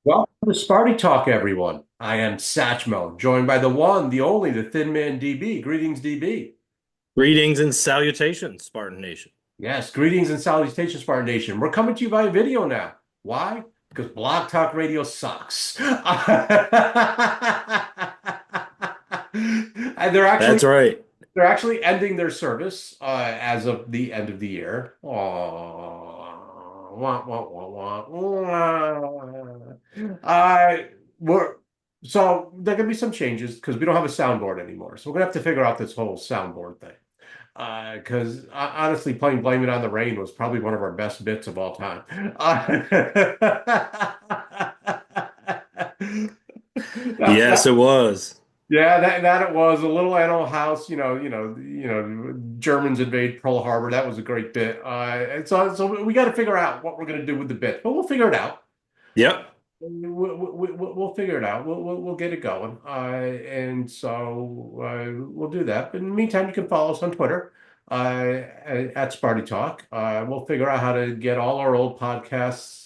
Welcome to Sparty Talk, everyone. I am Satchmo, joined by the one, the only, the Thin Man DB. Greetings, DB. Greetings and salutations, Spartan Nation. Yes, greetings and salutations, Spartan Nation. We're coming to you by video now. Why? Because Blog Talk Radio sucks. And That's right. they're actually ending their service as of the end of the year. Aww. Wah, wah, wah, wah, wah. We're so there are gonna be some changes because we don't have a soundboard anymore. So we're gonna have to figure out this whole soundboard thing. Because honestly, playing "Blame It on the Rain" was probably one of our best bits of all time. Yes, That it was. Yeah, that it was a little animal house. Germans invade Pearl Harbor. That was a great bit. And so we got to figure out what we're going to do with the bit, but we'll figure it out. Yep. We'll figure it out. We'll get it going. And so we'll do that. But in the meantime, you can follow us on Twitter at Sparty Talk. We'll figure out how to get all our old podcasts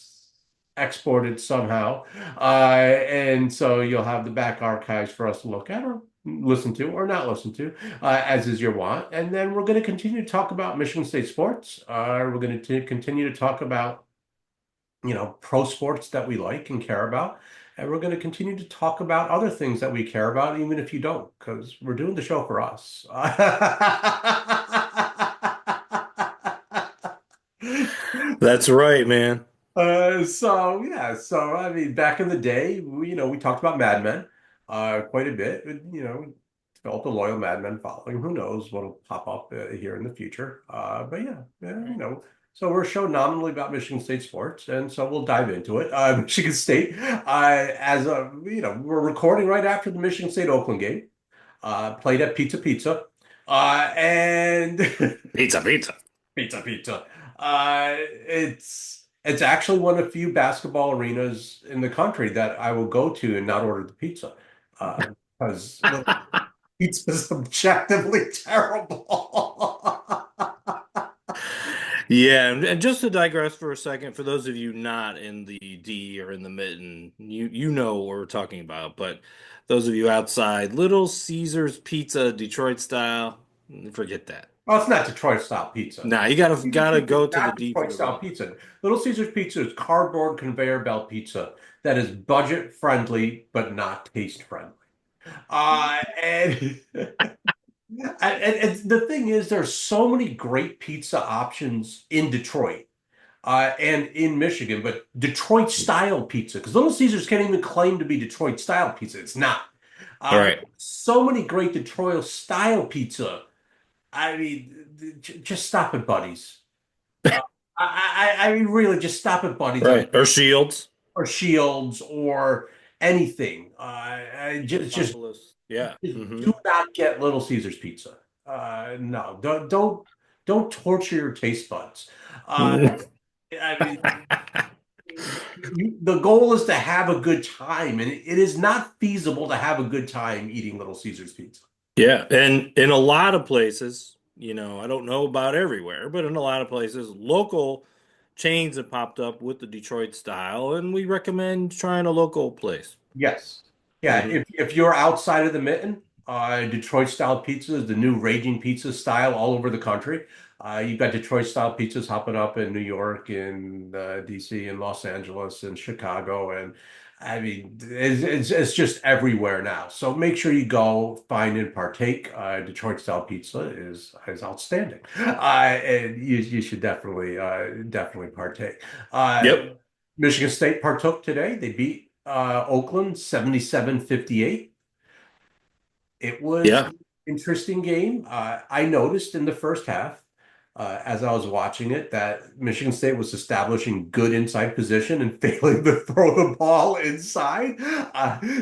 exported somehow. And so you'll have the back archives for us to look at or listen to or not listen to, as is your want. And then we're going to continue to talk about Michigan State sports. We're going to continue to talk about pro sports that we like and care about. And we're going to continue to talk about other things that we care about, even if you don't, because we're doing the show for us. That's right, man. So I mean, back in the day, we talked about Mad Men quite a bit. Developed a loyal Mad Men following. Who knows what'll pop up here in the future? But yeah. So we're a show nominally about Michigan State sports, and so we'll dive into it. Michigan State, we're recording right after the Michigan State Oakland game. Played at Pizza Pizza, and Pizza, pizza. Pizza. It's actually one of the few basketball arenas in the country that I will go to and not order the pizza. Because the pizza is objectively terrible. Yeah, and just to digress for a second, for those of you not in the D or in the mitten, you know what we're talking about. But those of you outside, Little Caesars Pizza, Detroit style, forget that. Well, it's not Detroit style pizza. Nah, you gotta Pizza is go to the not D Detroit for the style real. pizza. Little Caesars pizza is cardboard conveyor belt pizza that is budget friendly but not taste friendly. And And the thing is, there's so many great pizza options in Detroit and in Michigan, but Detroit style pizza, because Little Caesars can't even claim to be Detroit style pizza. It's not. All right. So many great Detroit style pizza. I mean, just stop it, buddies. Uh, I mean, really, just stop it, buddies, Right. Or Shields. or Shields or anything. Buffaloes. Yeah. Just Hmm. do not get Little Caesars pizza. No, don't torture your taste buds. Uh, I mean, the goal is to have a good time, and it is not feasible to have a good time eating Little Caesars pizza. Yeah, and in a lot of places, I don't know about everywhere, but in a lot of places, local chains have popped up with the Detroit style, and we recommend trying a local place. Yes. Yeah, Hmm. if you're outside of the mitten, Detroit style pizza is the new raging pizza style all over the country. You've got Detroit style pizzas hopping up in New York, in DC, and Los Angeles, and Chicago, and I mean it's just everywhere now. So make sure you go find and partake. Detroit style pizza is outstanding, and you should definitely partake. Uh, Yep. Michigan State partook today. They beat Oakland 77-58. It was Yeah. an interesting game. I noticed in the first half, as I was watching it, that Michigan State was establishing good inside position and failing to throw the ball inside.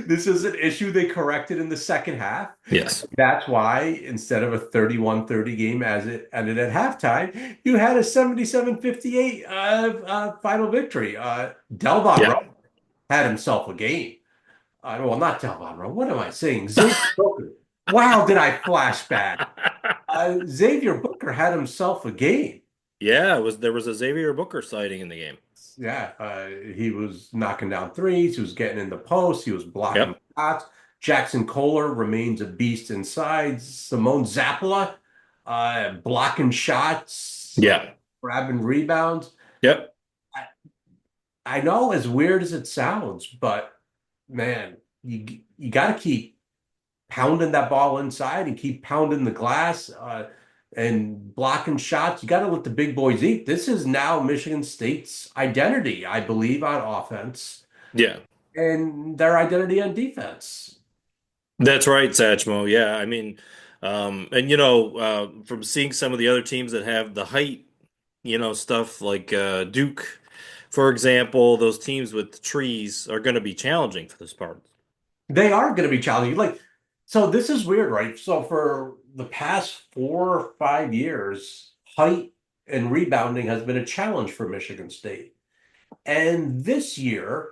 This is an issue they corrected in the second half. Yes. That's why instead of a 31-30 game as it ended at halftime, you had a 77-58 final victory. Delvon Yeah. Rowe had himself a game. Well, not Delvon Rowe. What am I saying? Xavier Booker. Wow, did I flash back? Xavier Booker had himself a game. Yeah, there was a Xavier Booker sighting in the game. yeah, he was knocking down threes. He was getting in the post. He was blocking Yep. shots. Jackson Kohler remains a beast inside. Simone Zapala, blocking shots, Yeah. grabbing rebounds. Yep. I, I know, as weird as it sounds, but man, you got to keep pounding that ball inside and keep pounding the glass and blocking shots. You got to let the big boys eat. This is now Michigan State's identity, I believe, on offense Yeah. and their identity on defense. That's right, Satchmo. Yeah, I mean, and from seeing some of the other teams that have the height, stuff like Duke, for example, those teams with trees are going to be challenging for the Spartans. They are going to be challenging. Like, so this is weird, right? So for the past 4 or 5 years, height and rebounding has been a challenge for Michigan State. And this year,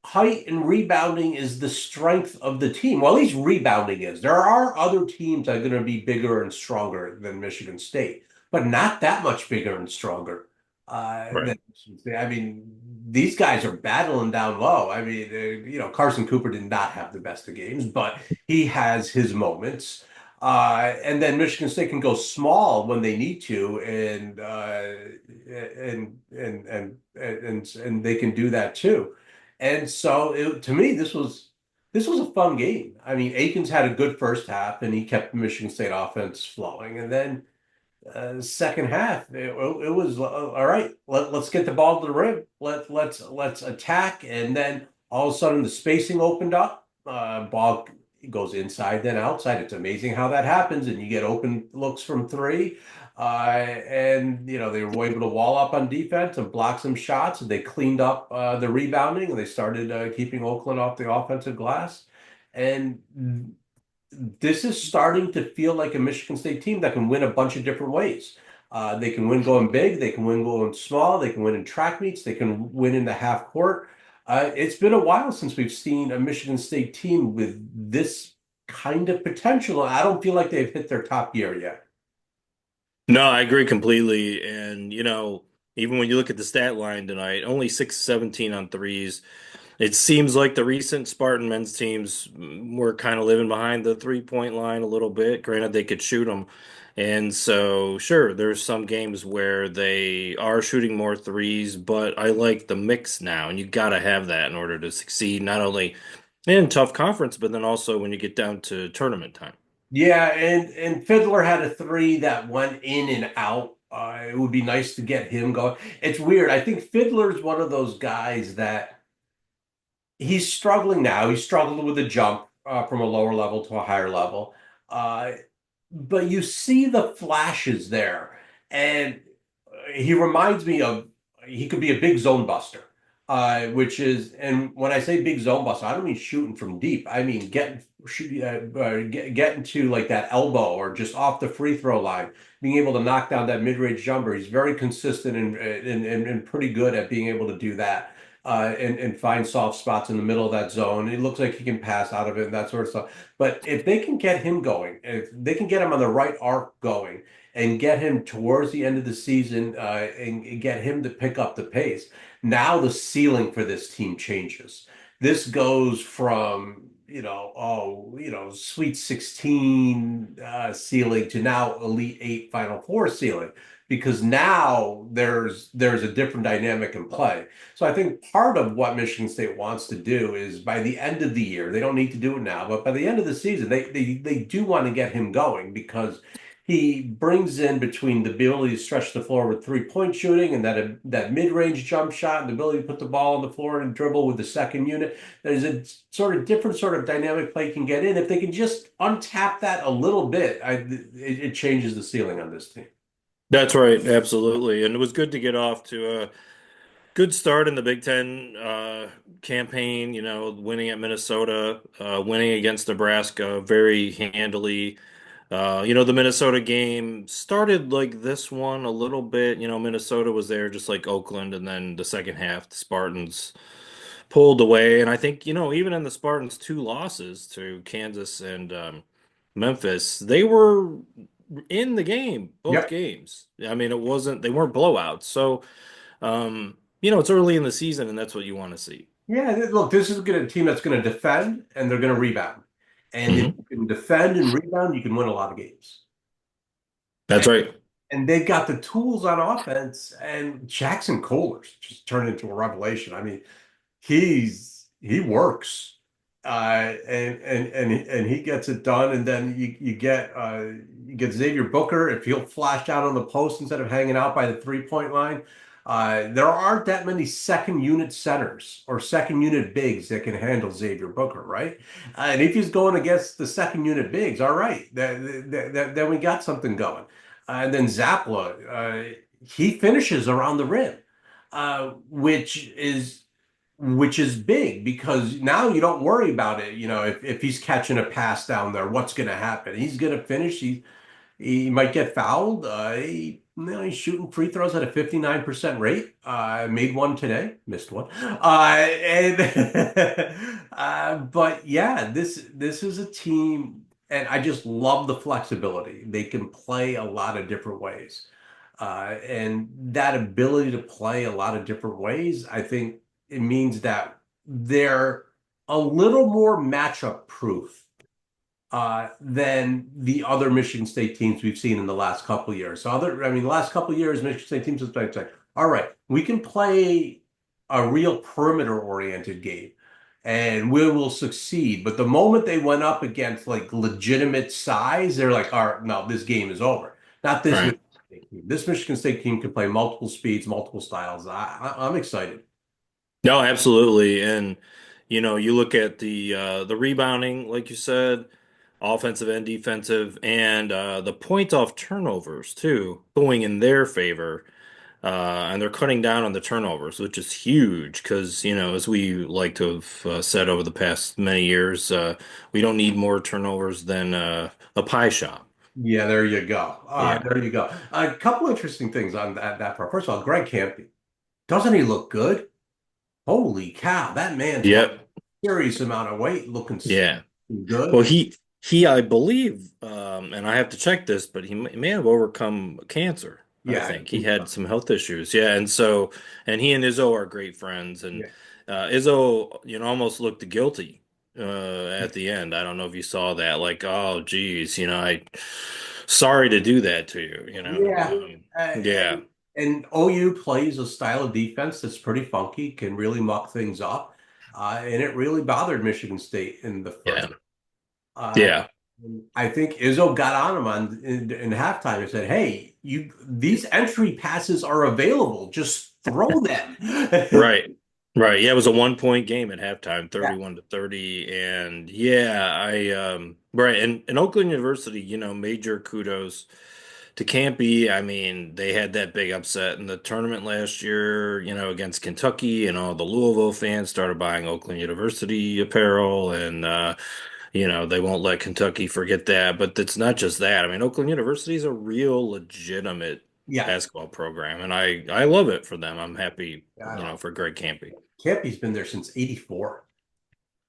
height and rebounding is the strength of the team. Well, at least rebounding is. There are other teams that are going to be bigger and stronger than Michigan State, but not that much bigger and stronger Right. than Michigan State. I mean, these guys are battling down low. I mean, Carson Cooper did not have the best of games, but he has his moments. And then Michigan State can go small when they need to, and they can do that too. And so to me, this was a fun game. I mean, Aikens had a good first half, and he kept the Michigan State offense flowing. And then second half, it was all right. Let's get the ball to the rim. Let's attack. And then all of a sudden, the spacing opened up. Ball goes inside, then outside. It's amazing how that happens, and you get open looks from three. And they were able to wall up on defense and block some shots. And they cleaned up the rebounding, and they started keeping Oakland off the offensive glass. And this is starting to feel like a Michigan State team that can win a bunch of different ways. They can win going big, they can win going small, they can win in track meets, they can win in the half court. It's been a while since we've seen a Michigan State team with this kind of potential. I don't feel like they've hit their top gear yet. No, I agree completely. And, even when you look at the stat line tonight, only 6-17 on threes. It seems like the recent Spartan men's teams were kind of living behind the 3-point line a little bit. Granted, they could shoot them. And so, sure, there's some games where they are shooting more threes, but I like the mix now. And you got to have that in order to succeed, not only in tough conference, but then also when you get down to tournament time. Yeah, and Fiddler had a three that went in and out. It would be nice to get him going. It's weird. I think Fiddler's one of those guys that he's struggling now. He's struggled with a jump from a lower level to a higher level. Uh, but you see the flashes there. And he reminds me of he could be a big zone buster, which is, and when I say big zone buster, I don't mean shooting from deep. I mean getting to like that elbow or just off the free throw line, being able to knock down that mid-range jumper. He's very consistent and pretty good at being able to do that. And find soft spots in the middle of that zone. It looks like he can pass out of it and that sort of stuff. But if they can get him going, if they can get him on the right arc going, and get him towards the end of the season and get him to pick up the pace. Now the ceiling for this team changes. This goes from, Sweet 16 ceiling to now Elite Eight Final Four ceiling because now there's a different dynamic in play. So I think part of what Michigan State wants to do is by the end of the year, they don't need to do it now, but by the end of the season, they do want to get him going because he brings in between the ability to stretch the floor with three-point shooting and that mid-range jump shot and the ability to put the ball on the floor and dribble with the second unit. There's a sort of different sort of dynamic play can get in. If they can just untap that a little bit, it changes the ceiling on this team. That's right, absolutely. And it was good to get off to a good start in the Big Ten campaign, winning at Minnesota, winning against Nebraska very handily. The Minnesota game started like this one a little bit. Minnesota was there just like Oakland, and then the second half, the Spartans pulled away. And I think, even in the Spartans' two losses to Kansas and Memphis, they were in the game, both Yep. games. I mean, they weren't blowouts. So, it's early in the season and that's what you want to see. Yeah, look, this is a team that's going to defend and they're going to rebound. And if Hmm. you can defend and rebound, you can win a lot of games. That's right. And they've got the tools on offense. And Jackson Kohler's just turned into a revelation. I mean, he works, and he gets it done. And then you get Xavier Booker if he'll flash out on the post instead of hanging out by the 3-point line. There aren't that many second unit centers or second unit bigs that can handle Xavier Booker, right? And if he's going against the second unit bigs, all right, then we got something going. And then Zapla, he finishes around the rim, which is big because now you don't worry about it. You know, if he's catching a pass down there, what's going to happen? He's going to finish. He might get fouled. He's shooting free throws at a 59% rate. Made one today, missed one. But yeah, this is a team, and I just love the flexibility. They can play a lot of different ways. And that ability to play a lot of different ways, I think it means that they're a little more matchup proof than the other Michigan State teams we've seen in the last couple of years. I mean, the last couple of years, Michigan State teams have been like, all right, we can play a real perimeter-oriented game and we will succeed. But the moment they went up against like legitimate size, they're like, all right, no, this game is over. Not this Right. Michigan State team. This Michigan State team can play multiple speeds, multiple styles. I'm excited. No, absolutely. And you look at the rebounding, like you said, offensive and defensive, and the point off turnovers too, going in their favor. And they're cutting down on the turnovers, which is huge because, as we like to have said over the past many years, we don't need more turnovers than a pie shop. Yeah, there you go. Yeah. There you go. A couple interesting things on that part. First of all, Greg Campy, doesn't he look good? Holy cow, that man's lost Yep. a serious amount of weight, looking Yeah. Well, good. I believe, and I have to check this, but he may have overcome cancer. I Yeah, I think he think had so. some health issues. Yeah, and he and Izzo are great friends, and Yeah. Izzo, almost looked guilty at the end. I don't know if you saw that. Like, oh, geez, sorry to do that to you. Yeah. Yeah, And OU plays a style of defense that's pretty funky, can really muck things up. And it really bothered Michigan State in the yeah, first. Uh, yeah. I think Izzo got on him in halftime and said, "Hey, these entry passes are available. Just throw them." Right. Right. Yeah, it was a 1 point game at halftime, Yeah. 31-30. And yeah, right. And Oakland University, major kudos to Campy. I mean, they had that big upset in the tournament last year, against Kentucky, and all the Louisville fans started buying Oakland University apparel, and they won't let Kentucky forget that. But it's not just that. I mean, Oakland University is a real legitimate Yeah. basketball program, and I love it for them. I'm happy, Yeah. for Greg Campy. Campy's been there since '84.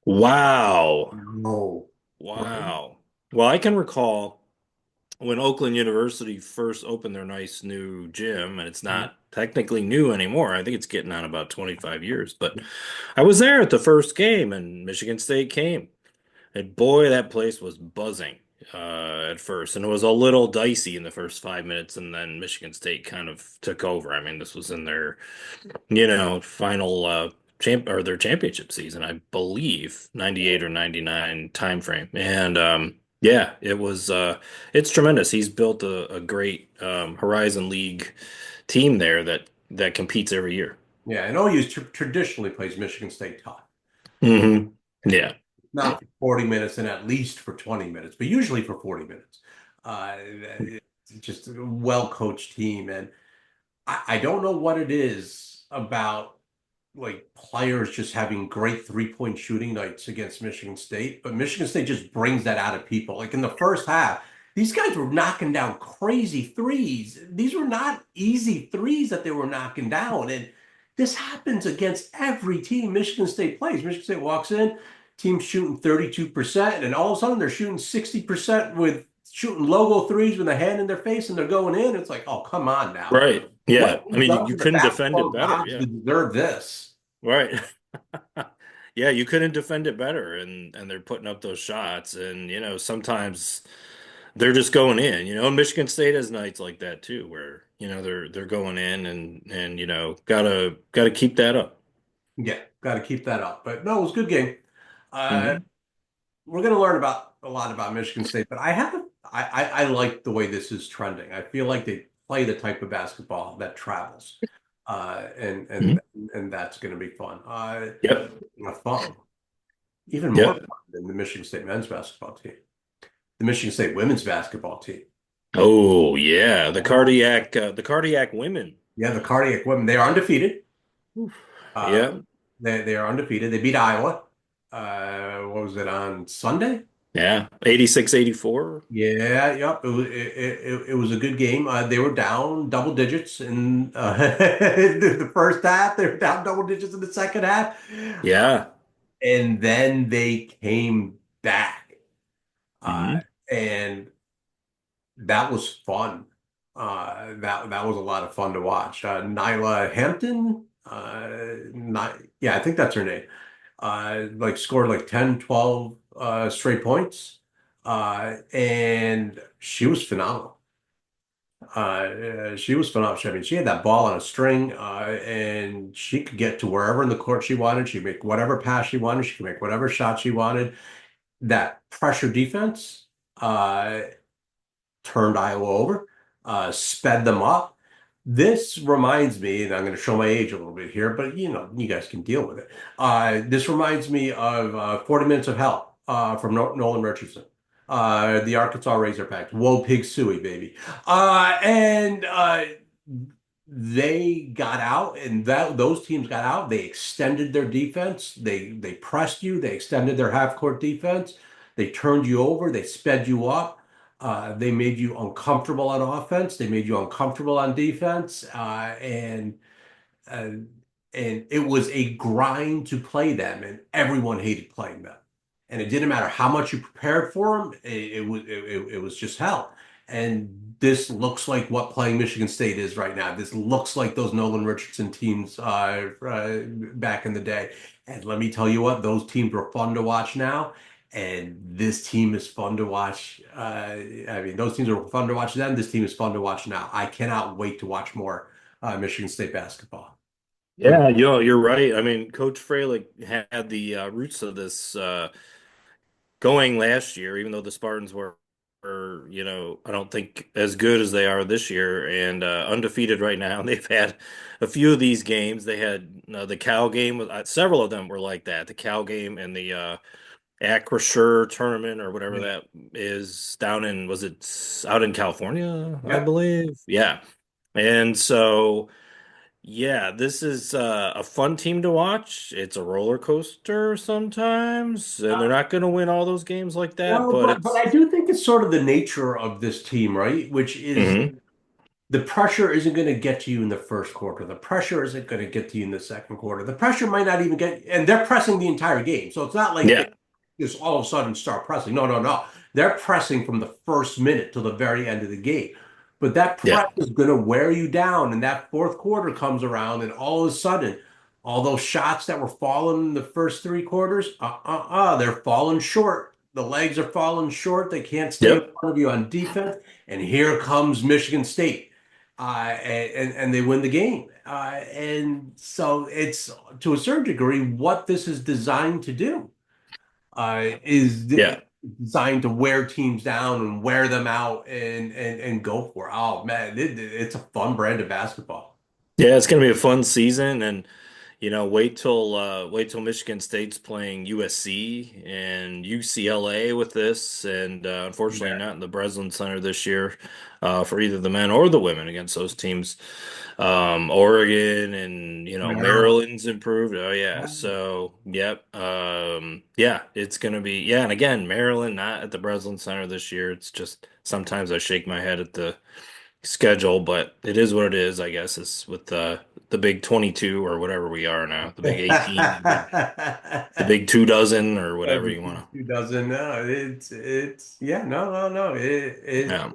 Wow. No. Right? Wow. Well, I can recall when Oakland University first opened their nice new gym, and it's not technically new anymore. I think it's getting on about 25 years, but I was there at the first game and Michigan State came. And boy, that place was buzzing at first, and it was a little dicey in the first 5 minutes, and then Michigan State kind of took over. I mean, this was in their, final their championship season, I believe, 98 or 99 time frame. And yeah, it's tremendous. He's built a great Horizon League team there that competes every year. Yeah, and OU traditionally plays Michigan State tough. Hmm. Yeah. Not for 40 minutes and at least for 20 minutes, but usually for 40 minutes. It's just a well-coached team. And I don't know what it is about like players just having great three-point shooting nights against Michigan State, but Michigan State just brings that out of people. Like in the first half, these guys were knocking down crazy threes. These were not easy threes that they were knocking down. And this happens against every team Michigan State plays. Michigan State walks in, team shooting 32%, and all of a sudden they're shooting 60% with shooting logo threes with a hand in their face and they're going in. It's like, oh, come on now. Right. Yeah, What I was mean, done you to the couldn't defend basketball it better. gods Yeah, to deserve this? right. Yeah, you couldn't defend it better, and they're putting up those shots, and sometimes they're just going in. Michigan State has nights like that too, where they're going in, and gotta keep that up. Yeah, got to keep that up. But no, it was a good game. Uh, Hmm. we're going to learn about a lot about Michigan State, but I like the way this is trending. I feel like they play the type of basketball that travels, uh, and Hmm. and and that's going to be fun. Yep. Fun, even more fun Yep. than the Michigan State men's basketball team, the Michigan State women's basketball team. Oh yeah, the Oh, cardiac women. yeah, the cardiac women. They are undefeated. Oof. Uh, Yeah. they are undefeated. They beat Iowa. What was it on Sunday? Yeah. 86-84. Yeah, yep. It was a good game. They were down double digits in the first half. They were down double digits in the second half, Yeah. and then they came back, uh, Hmm. and that was fun. That was a lot of fun to watch. Nyla Hampton, yeah, I think that's her name. Like scored like 10, 12 straight points. And she was phenomenal. She was phenomenal. I mean, she had that ball on a string, and she could get to wherever in the court she wanted. She could make whatever pass she wanted. She could make whatever shot she wanted. That pressure defense turned Iowa over, sped them up. This reminds me, and I'm going to show my age a little bit here, but you guys can deal with it. This reminds me of 40 Minutes of Hell from Nolan Richardson. The Arkansas Razorbacks. Whoa, pig suey, baby. And they got out, and those teams got out. They extended their defense. They pressed you. They extended their half court defense. They turned you over. They sped you up. They made you uncomfortable on offense. They made you uncomfortable on defense, uh, and it was a grind to play them, and everyone hated playing them. And it didn't matter how much you prepared for them; it was just hell. And this looks like what playing Michigan State is right now. This looks like those Nolan Richardson teams back in the day. And let me tell you what, those teams were fun to watch now. And this team is fun to watch. I mean, those teams are fun to watch then. This team is fun to watch now. I cannot wait to watch more Michigan State basketball. Yeah, you're right. I mean, Coach Freilich had the roots of this going last year, even though the Spartans were, I don't think as good as they are this year and undefeated right now. They've had a few of these games. They had the Cal game. Several of them were like that. The Cal game and the Acrisure tournament or whatever Yeah. that is down in, was it out in California, I Yep. believe? Yeah. And so. Yeah, this is a fun team to watch. It's a roller coaster sometimes, and they're Uh, not going to win all those games like that, well, but but it's I do think it's sort of the nature of this team, right? Which is hmm. the pressure isn't going to get to you in the first quarter. The pressure isn't going to get to you in the second quarter. The pressure might not even get, and they're pressing the entire game. So it's not like they Yeah, just all of a sudden start pressing. No, no, no. They're pressing from the first minute till the very end of the game. But that yeah, press is going to wear you down, and that fourth quarter comes around, and all of a sudden, all those shots that were falling in the first three quarters, they're falling short. The legs are falling short. They can't stay in yep, front of you on defense. And here comes Michigan State, and they win the game. And so it's to a certain degree what this is designed to do is yeah. designed to wear teams down and wear them out and go for it. Oh man, it's a fun brand of basketball. Yeah, it's going to be a fun season, and wait till Michigan State's playing USC and UCLA with this, and unfortunately Yeah. not in the Breslin Center this year for either the men or the women against those teams. Oregon and Maryland. Maryland's improved. Oh yeah, so yep, yeah, it's gonna be yeah, and again Maryland not at the Breslin Center this year. It's just sometimes I shake my head at the schedule, but it is what it is, I guess. It's with the big 22 or whatever we are now, the big 18, the big 2 dozen or whatever you want to. Who doesn't know? It's yeah, no, no, no. Yeah.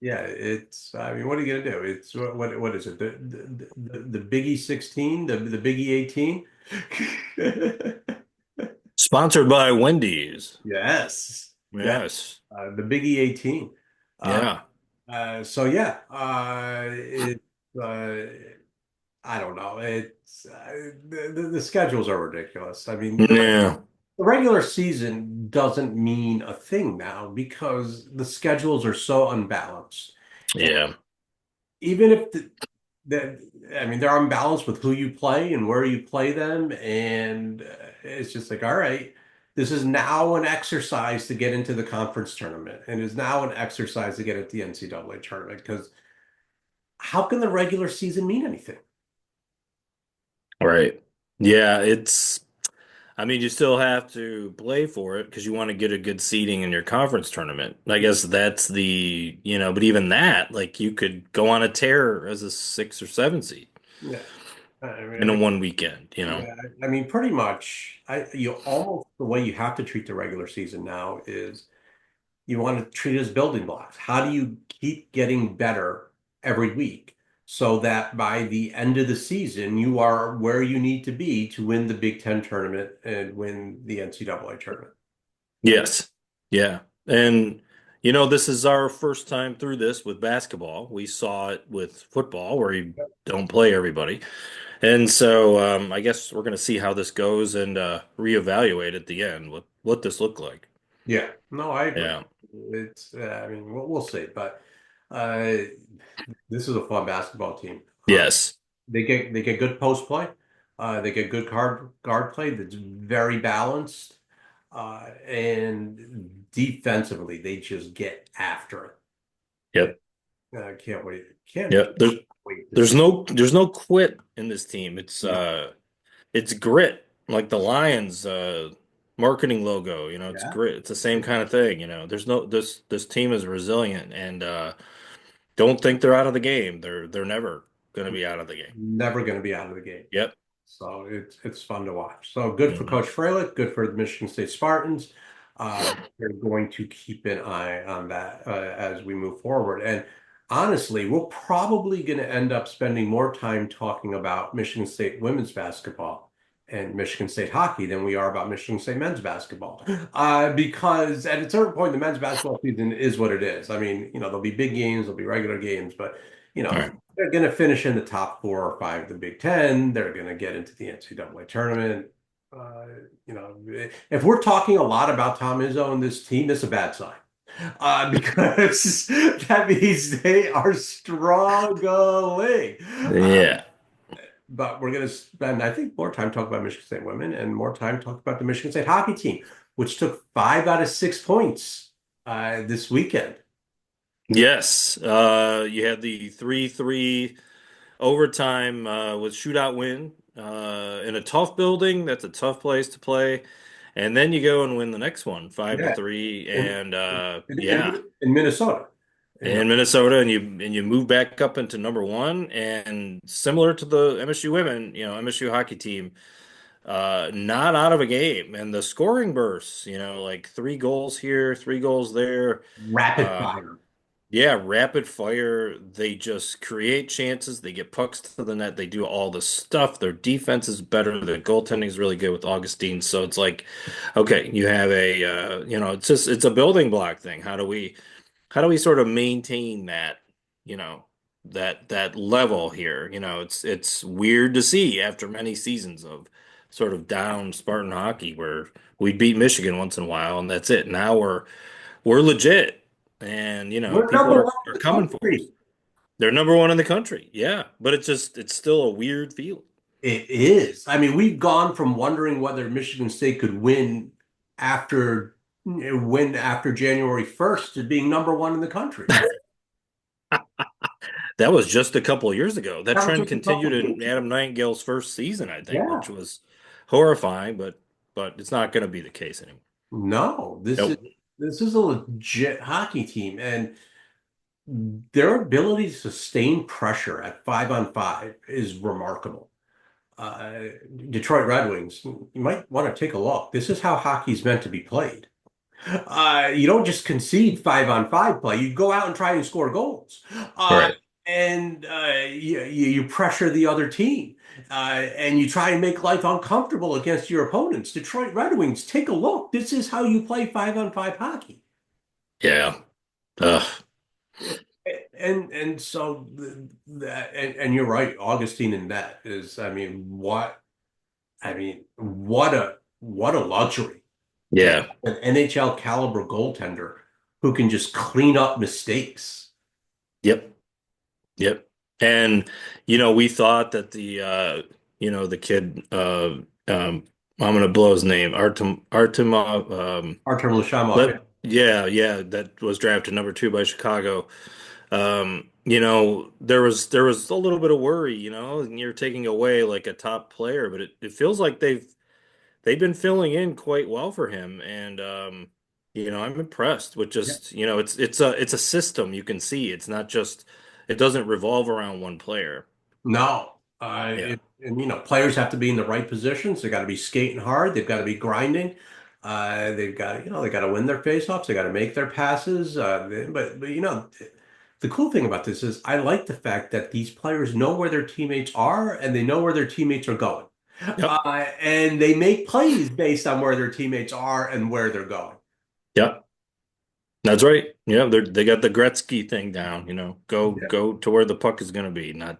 Yeah, I mean, what are you gonna do? It's what is it? The Biggie 16, the Biggie 18? Sponsored by Wendy's. Yes. Yeah. Yes. The Biggie 18. Uh, Yeah. so yeah, uh, I don't know. The schedules are ridiculous. I mean, Yeah. the regular season doesn't mean a thing now because the schedules are so unbalanced. Yeah. Even if I mean, they're unbalanced with who you play and where you play them, and it's just like, all right, this is now an exercise to get into the conference tournament, and is now an exercise to get at the NCAA tournament. Because how can the regular season mean anything? Right. Yeah, I mean, you still have to play for it because you want to get a good seeding in your conference tournament. I guess that's but even that, like you could go on a tear as a 6 or 7 seed Yeah, I in a mean, one weekend. yeah, I mean, pretty much, you almost the way you have to treat the regular season now is you want to treat it as building blocks. How do you keep getting better every week so that by the end of the season, you are where you need to be to win the Big Ten tournament and win the NCAA tournament? Yes. Yeah. And this is our first time through this with basketball. We saw it with football where you don't play everybody. And so I guess we're going to see how this goes and reevaluate at the end what this looked like. Yeah, no, I agree. Yeah. I mean, we'll see, but uh, this is a fun basketball team. Yes. They get good post play. They get good guard play that's very balanced. And defensively, they just get after it. Yep. I can't wait. Can't Yep. wait to There's see. no quit in this team. No. It's grit. Like the Lions marketing logo, it's Yeah. grit. It's the same kind of thing. There's no this team is resilient and don't think they're out of the game. They're never going to be out of the game. Never going to be out of the game. Yep. So it's fun to watch. So good for Hmm. Coach Freilich, good for the Michigan State Spartans. They're going to keep an eye on that as we move forward. And honestly, we're probably going to end up spending more time talking about Michigan State women's basketball and Michigan State hockey than we are about Michigan State men's basketball. Because at a certain point, the men's basketball season is what it is. I mean, there'll be big games, there'll be regular games, but All right. they're going to finish in the top 4 or 5 of the Big Ten. They're going to get into the NCAA tournament. Uh, if we're talking a lot about Tom Izzo and this team, it's a bad sign. Because that means they are struggling. Yeah. But we're going to spend, I think, more time talking about Michigan State women and more time talking about the Michigan State hockey team, which took 5 out of 6 points this weekend. Yes. You had the 3-3 overtime with shootout win in a tough building. That's a tough place to play. And then you go and win the next one, five to Yeah, three, in, and in, in Minnesota. You know, in Minnesota, and you move back up into number one. And similar to the MSU women, MSU hockey team, not out of a game, and the scoring bursts, like 3 goals here, 3 goals there. rapid Uh, fire. Yeah, rapid fire. They just create chances. They get pucks to the net. They do all the stuff. Their defense is better. Their goaltending is really good with Augustine. So it's like, okay, you have it's a building block thing. How do we sort of maintain that, you know, that level here? It's weird to see after many seasons of sort of down Spartan hockey where we beat Michigan once in a while and that's it. Now we're legit. And We're people number are, one are in the coming for us. country. They're number one in the country. Yeah. But it's still a weird feeling. It is. I mean, we've gone from wondering whether Michigan State could after win after January 1st to being number one in the country. That was just a couple of years ago. That That was trend just a couple continued of in years Adam ago. Nightingale's first season, I think, which Yeah. was horrifying, but it's not going to be the case anymore. No, Nope. this is a legit hockey team, and their ability to sustain pressure at 5-on-5 is remarkable. Detroit Red Wings, you might want to take a look. This is how hockey's meant to be played. You don't just concede 5-on-5 play. You go out and try and score goals. Uh, Right. and you pressure the other team. And you try and make life uncomfortable against your opponents. Detroit Red Wings, take a look. This is how you play 5-on-5 hockey. Yeah. Ugh. And so that and you're right, Augustine in that is, what a luxury to Yeah. have an NHL caliber goaltender who can just clean up mistakes. Yep. Yep. And we thought that the kid I'm gonna blow his name, Artem Artem Lushamov, yeah. yeah, that was drafted number 2 by Chicago. There was a little bit of worry, and you're taking away like a top player, but it feels like they've been filling in quite well for him, and I'm impressed with Yeah. just, it's a system you can see. It's not just it doesn't revolve around one player. No. Yeah. And players have to be in the right positions. They got to be skating hard. They've got to be grinding. They got to win their faceoffs. They got to make their passes. But the cool thing about this is I like the fact that these players know where their teammates are and they know where their teammates are going. Yep. And they make plays based on where their teammates are and where they're going. Yep. That's right. Yeah, they got the Gretzky thing down, Yeah. go to where the puck is going to be, not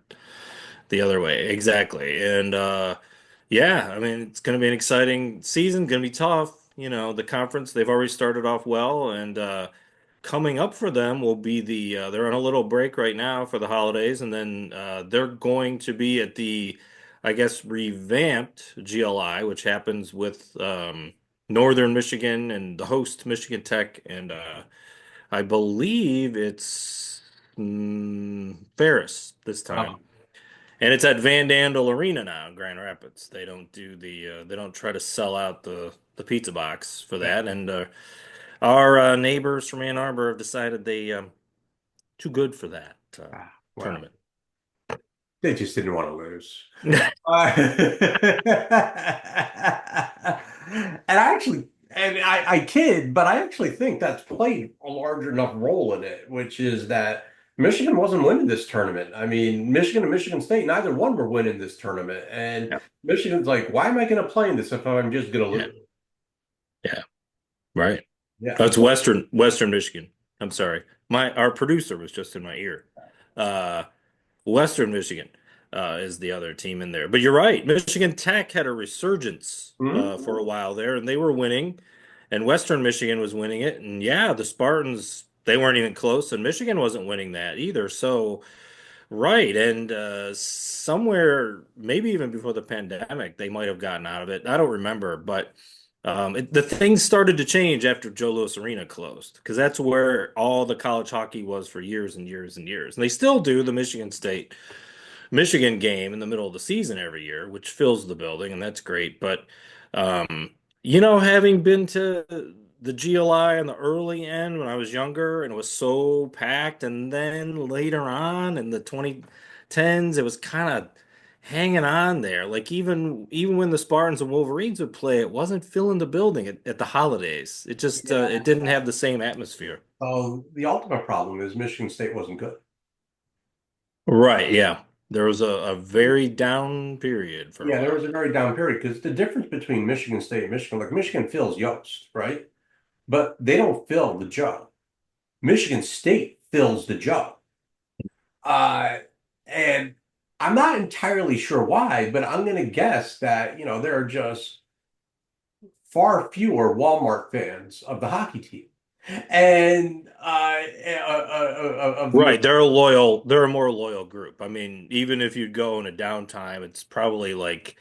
the other way. Exactly. And yeah, I mean, it's going to be an exciting season, going to be tough. The conference, they've already started off well, and coming up for them will be they're on a little break right now for the holidays, and then they're going to be at the, I guess, revamped GLI, which happens with Northern Michigan and the host Michigan Tech, and I believe it's Ferris this time. Oh, And it's at Van Andel Arena now in Grand Rapids. They don't try to sell out the pizza box for yeah. that. And our neighbors from Ann Arbor have decided they too good for that Well, tournament. they just didn't want to lose. Yeah. And I kid, but I actually think that's played a large enough role in it, which is that Michigan wasn't winning this tournament. I mean, Michigan and Michigan State, neither one were winning this tournament. And Michigan's like, why am I going to play in this if I'm just going to Yeah. lose? Yeah. Right. Yeah. That's Western Michigan. I'm sorry. Our producer was just in my ear. Uh, Western Michigan is the other team in there. But you're right. Michigan Tech had a resurgence for a Mhm. while there, and they were winning, and Western Michigan was winning it. And yeah, the Spartans, they weren't even close, and Michigan wasn't winning that either. So, right. And somewhere, maybe even before the pandemic, they might have gotten out of it. I don't remember, but the things started to change after Joe Louis Arena closed because that's where all the college hockey was for years and years and years. And they still do the Michigan game in the middle of the season every year, which fills the building, and that's great. But having been to the GLI on the early end when I was younger and it was so packed, and then later on in the 2010s, it was kind of hanging on there. Like even when the Spartans and Wolverines would play, it wasn't filling the building at the holidays. It just it didn't have the same atmosphere. So the ultimate problem is Michigan State wasn't good. Right, yeah. There was a very down period for a Yeah, there was while. a very down period because the difference between Michigan State and Michigan, like Michigan fills Yost, right? But they don't fill the jug. Michigan State fills the jug. Uh, and I'm not entirely sure why, but I'm going to guess that, there are just far fewer Walmart fans of the hockey team. And of the Right, they're a more loyal group. I mean, even if you'd go in a downtime, it's probably like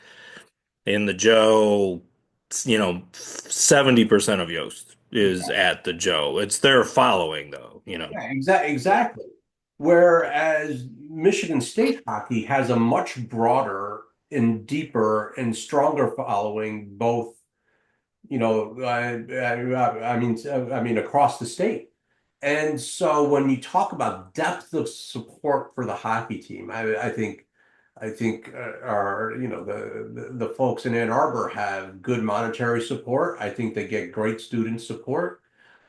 in the Joe, 70% of Yost is at the Joe. It's their following though. Yeah, exactly. Whereas Michigan State hockey has a much broader and deeper and stronger following, both, I mean, across the state. And so when you talk about depth of support for the hockey team, I think the folks in Ann Arbor have good monetary support. I think they get great student support.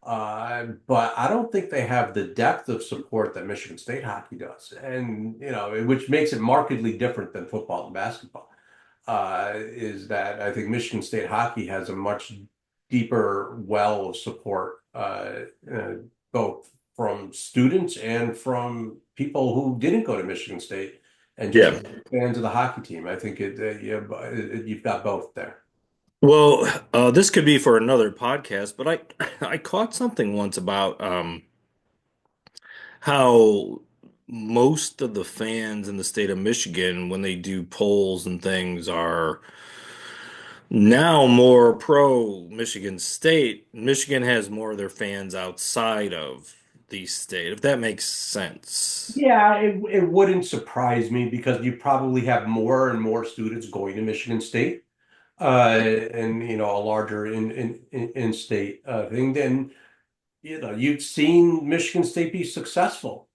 But I don't think they have the depth of support that Michigan State hockey does, and which makes it markedly different than football and basketball. Is that I think Michigan State hockey has a much deeper well of support, both from students and from people who didn't go to Michigan State and just Yeah. fans of the hockey team. I think you've got both there. Well, this could be for another podcast, but I caught something once about how most of the fans in the state of Michigan, when they do polls and things, are now more pro Michigan State. Michigan has more of their fans outside of the state, if that makes sense. Yeah, it wouldn't surprise me because you probably have more and more students going to Michigan State, and a larger in state thing. Then you've seen Michigan State be successful,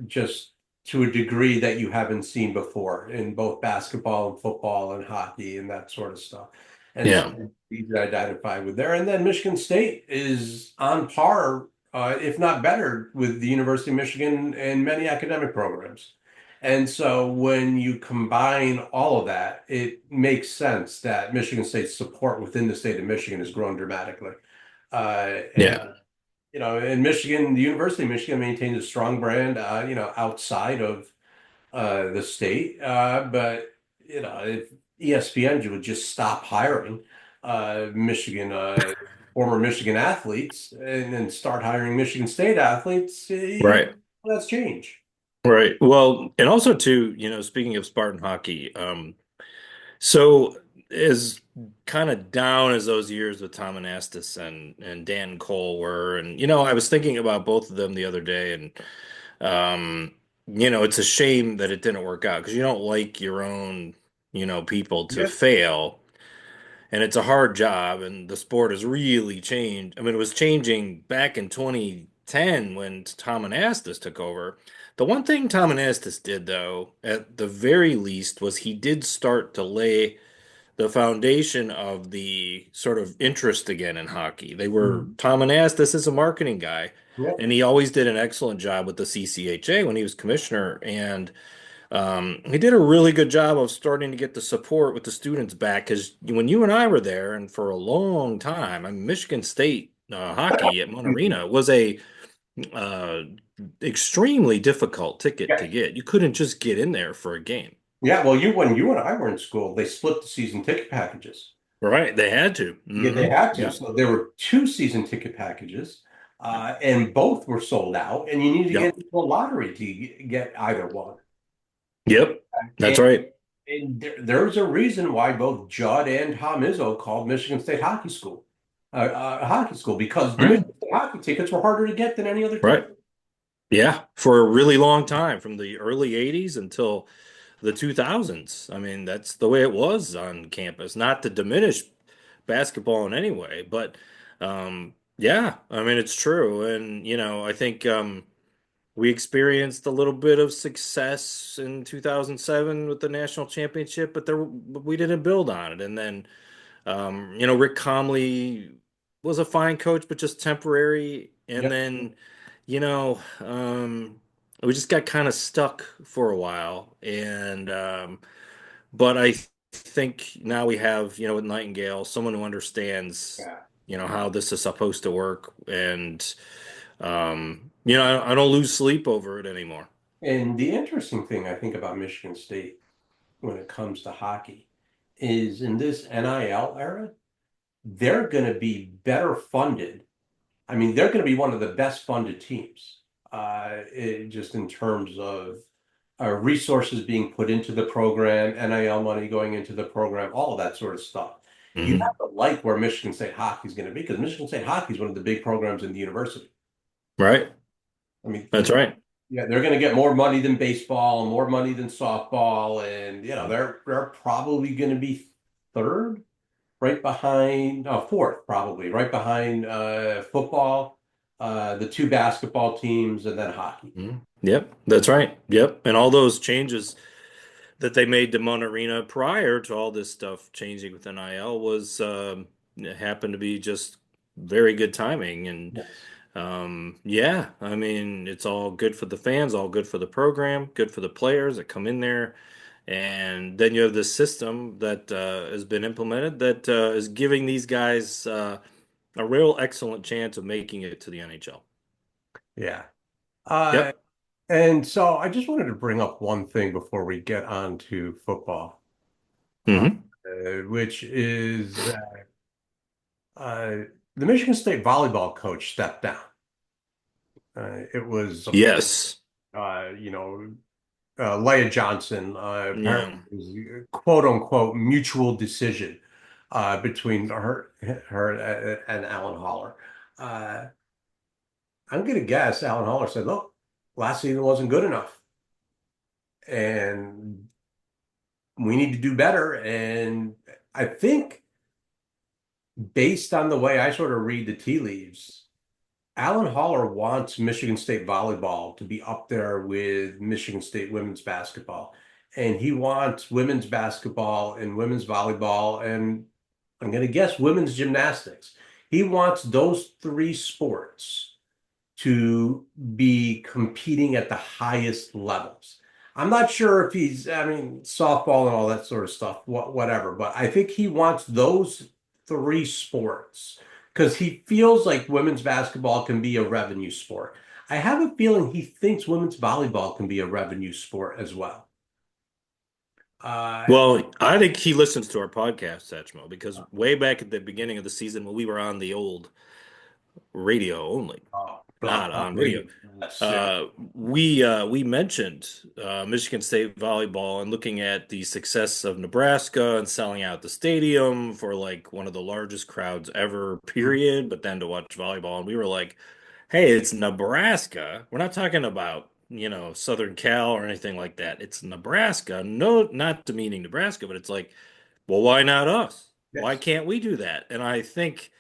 just to a degree that you haven't seen before in both basketball and football and hockey and that sort of stuff. And so Yeah. you can identify with there. And then Michigan State is on par, if not better, with the University of Michigan and many academic programs. And so when you combine all of that, it makes sense that Michigan State's support within the state of Michigan has grown dramatically. And Yeah. in Michigan, the University of Michigan maintains a strong brand, outside of the state. But if ESPN would just stop hiring Michigan former Michigan athletes and start hiring Michigan State athletes, Right. that's change. Right. Well, and also too, speaking of Spartan hockey, so as kind of down as those years with Tom Anastas and Dan Cole were, and I was thinking about both of them the other day, and it's a shame that it didn't work out because you don't like your own, people to Yeah. fail. And it's a hard job, and the sport has really changed. I mean, it was changing back in 2010 when Tom Anastas took over. The one thing Tom Anastas did, though, at the very least, was he did start to lay the foundation of the sort of interest again in hockey. Mhm. Tom Anastas is a marketing guy, Yeah. and he always did an excellent job with the CCHA when he was commissioner. And he did a really good job of starting to get the support with the students back because when you and I were there, and for a long time, I mean, Michigan State hockey at Mount Arena was a uh, extremely difficult ticket Yeah. to get. You couldn't just get in there for a game, Yeah. Well, when you and I were in school, they split the season ticket packages. right? They had to. Yeah, they had to. Yeah. So there were two season ticket packages, and both were sold out, and you need to get Yep. into a lottery to get either one. Yep. That's And, right. there's a reason why both Judd and Tom Izzo called Michigan State hockey school, because the Right. Michigan State hockey tickets were harder to get than any other Right. ticket. Yeah. For a really long time, from the early 80s until the 2000s. I mean, that's the way it was on campus. Not to diminish basketball in any way, but yeah, I mean, it's true. And, I think we experienced a little bit of success in 2007 with the national championship, but we didn't build on it. And then, Rick Comley was a fine coach, but just temporary. And Yep. then, we just got kind of stuck for a while. And, but I think now we have, with Nightingale, someone who understands, Yeah. how this is supposed to work. And, I don't lose sleep over it anymore. And the interesting thing I think about Michigan State when it comes to hockey is in this NIL era, they're going to be better funded. I mean, they're going to be one of the best funded teams, just in terms of resources being put into the program, NIL money going into the program, all of that sort of stuff. You Hmm. have to like where Michigan State hockey is going to be because Michigan State hockey is one of the big programs in the university. Right. I mean, That's right. yeah, they're going to get more money than baseball and more money than softball, and they're probably going to be third, right behind, fourth, probably right behind football, the two basketball teams, and then hockey. Mhm. Yep. That's right. Yep. And all those changes that they made to Mon Arena prior to all this stuff changing with NIL was happened to be just very good timing. And Yes. yeah, I mean, it's all good for the fans, all good for the program, good for the players that come in there. And then you have this system that has been implemented that is giving these guys a real excellent chance of making it to the NHL. Yeah. Uh, Yep. and so I just wanted to bring up one thing before we get on to football, uh, Hmm. which is that uh, the Michigan State volleyball coach stepped down. It was, Yes. you know, Leah Johnson, apparently Yeah. it was a quote unquote mutual decision between her and Alan Haller. Uh, I'm going to guess Alan Haller said, look, last season wasn't good enough and we need to do better. And I think based on the way I sort of read the tea leaves, Alan Haller wants Michigan State volleyball to be up there with Michigan State women's basketball. And he wants women's basketball and women's volleyball, and I'm going to guess women's gymnastics. He wants those three sports to be competing at the highest levels. I'm not sure if I mean, softball and all that sort of stuff, whatever, but I think he wants those three sports because he feels like women's basketball can be a revenue sport. I have a feeling he thinks women's volleyball can be a revenue sport as well. Uh, Well, I think he listens to our podcast, Satchmo, because way back at the beginning of the season when we were on the old radio only, not on video. radio. Yes, yeah. We mentioned Michigan State volleyball and looking at the success of Nebraska and selling out the stadium for like one of the largest crowds ever, period. But then to watch volleyball, and we were like, "Hey, it's Nebraska. We're not talking about, Southern Cal or anything like that. It's Nebraska. No, not demeaning Nebraska, but it's like, well, why not us? Why Yes. can't we do that?" And I think.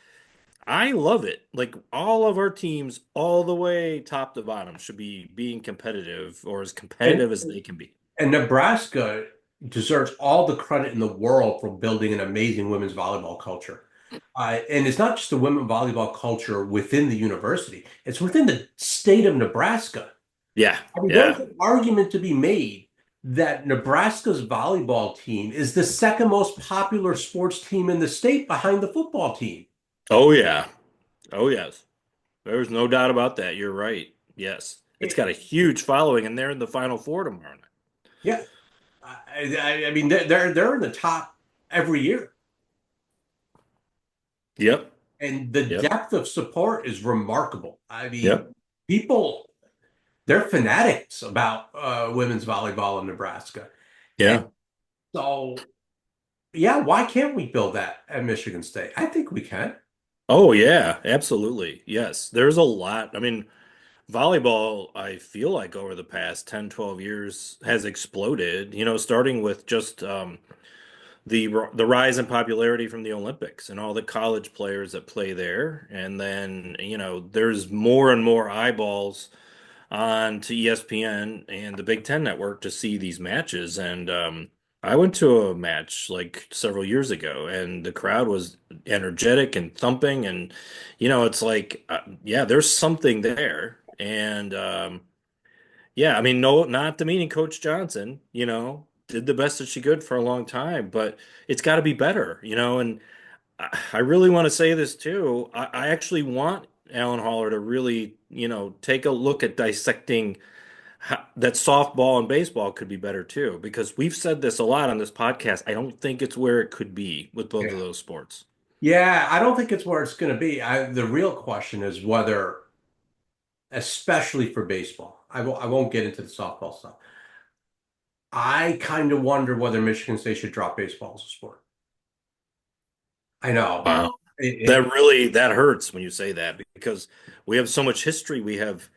I love it. Like all of our teams, all the way top to bottom, should be being competitive or as And competitive as they can be. And Nebraska deserves all the credit in the world for building an amazing women's volleyball culture. And it's not just the women volleyball culture within the university, it's within the state of Nebraska. Yeah, I mean, there's yeah. an argument to be made that Nebraska's volleyball team is the second most popular sports team in the state behind the football team. Oh, yeah. Oh, yes. There's no doubt about that. You're right. Yes. It's got a It- huge following, and they're in the Final Four tomorrow night. yeah, I mean they're in the top every year. Yep. And the Yep. depth of support is remarkable. I mean, Yep. people, they're fanatics about women's volleyball in Nebraska. And Yeah. so, yeah, why can't we build that at Michigan State? I think we can. Oh, yeah. Absolutely. Yes. There's a lot. I mean, volleyball, I feel like over the past 10, 12 years has exploded, starting with just the rise in popularity from the Olympics and all the college players that play there. And then, there's more and more eyeballs on to ESPN and the Big Ten Network to see these matches. And I went to a match like several years ago, and the crowd was energetic and thumping. And, it's like, yeah, there's something there. And yeah, I mean, no, not demeaning Coach Johnson, did the best that she could for a long time, but it's got to be better, and I really want to say this too. I actually want Alan Haller to really, take a look at dissecting that softball and baseball could be better too, because we've said this a lot on this podcast. I don't think it's where it could be with both of Yeah. those sports. Yeah, I don't think it's where it's going to be. The real question is whether, especially for baseball, I won't get into the softball stuff. I kind of wonder whether Michigan State should drop baseball as a sport. I know. Wow. It, That hurts when you say that because we have so much history. We have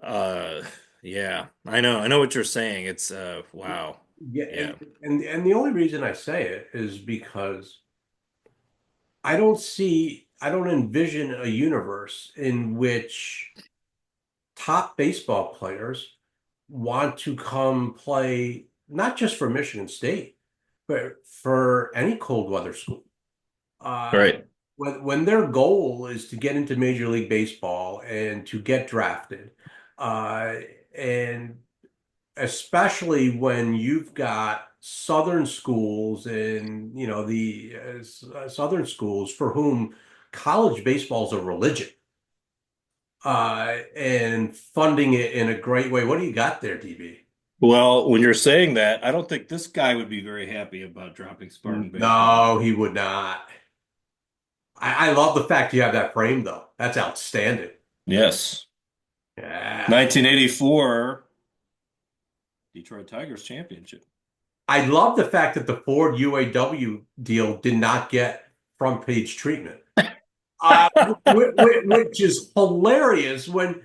Uh, yeah, I know what you're saying. It's wow. yeah, Yeah. and the only reason I say it is because I don't envision a universe in which top baseball players want to come play not just for Michigan State, but for any cold weather school. Uh, Right. when their goal is to get into Major League Baseball and to get drafted, uh, and especially when you've got Southern schools and the Southern schools for whom college baseball is a religion, and funding it in a great way. What do you got there, DB? Well, when you're saying that, I don't think this guy would be very happy about dropping Spartan baseball. No, he would not. I love the fact you have that frame though. That's outstanding. Yes. Yeah. 1984 Detroit Tigers championship. I love the fact that the Ford UAW deal did not get front page treatment, which is hilarious when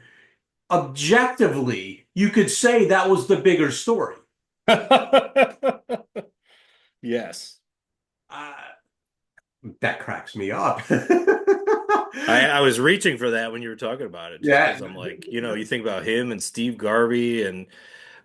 objectively you could say that was the bigger story. Yes. Uh, that cracks me up. I was reaching for that when you were talking about it, just Yeah, because I'm like, you think about him and Steve Garvey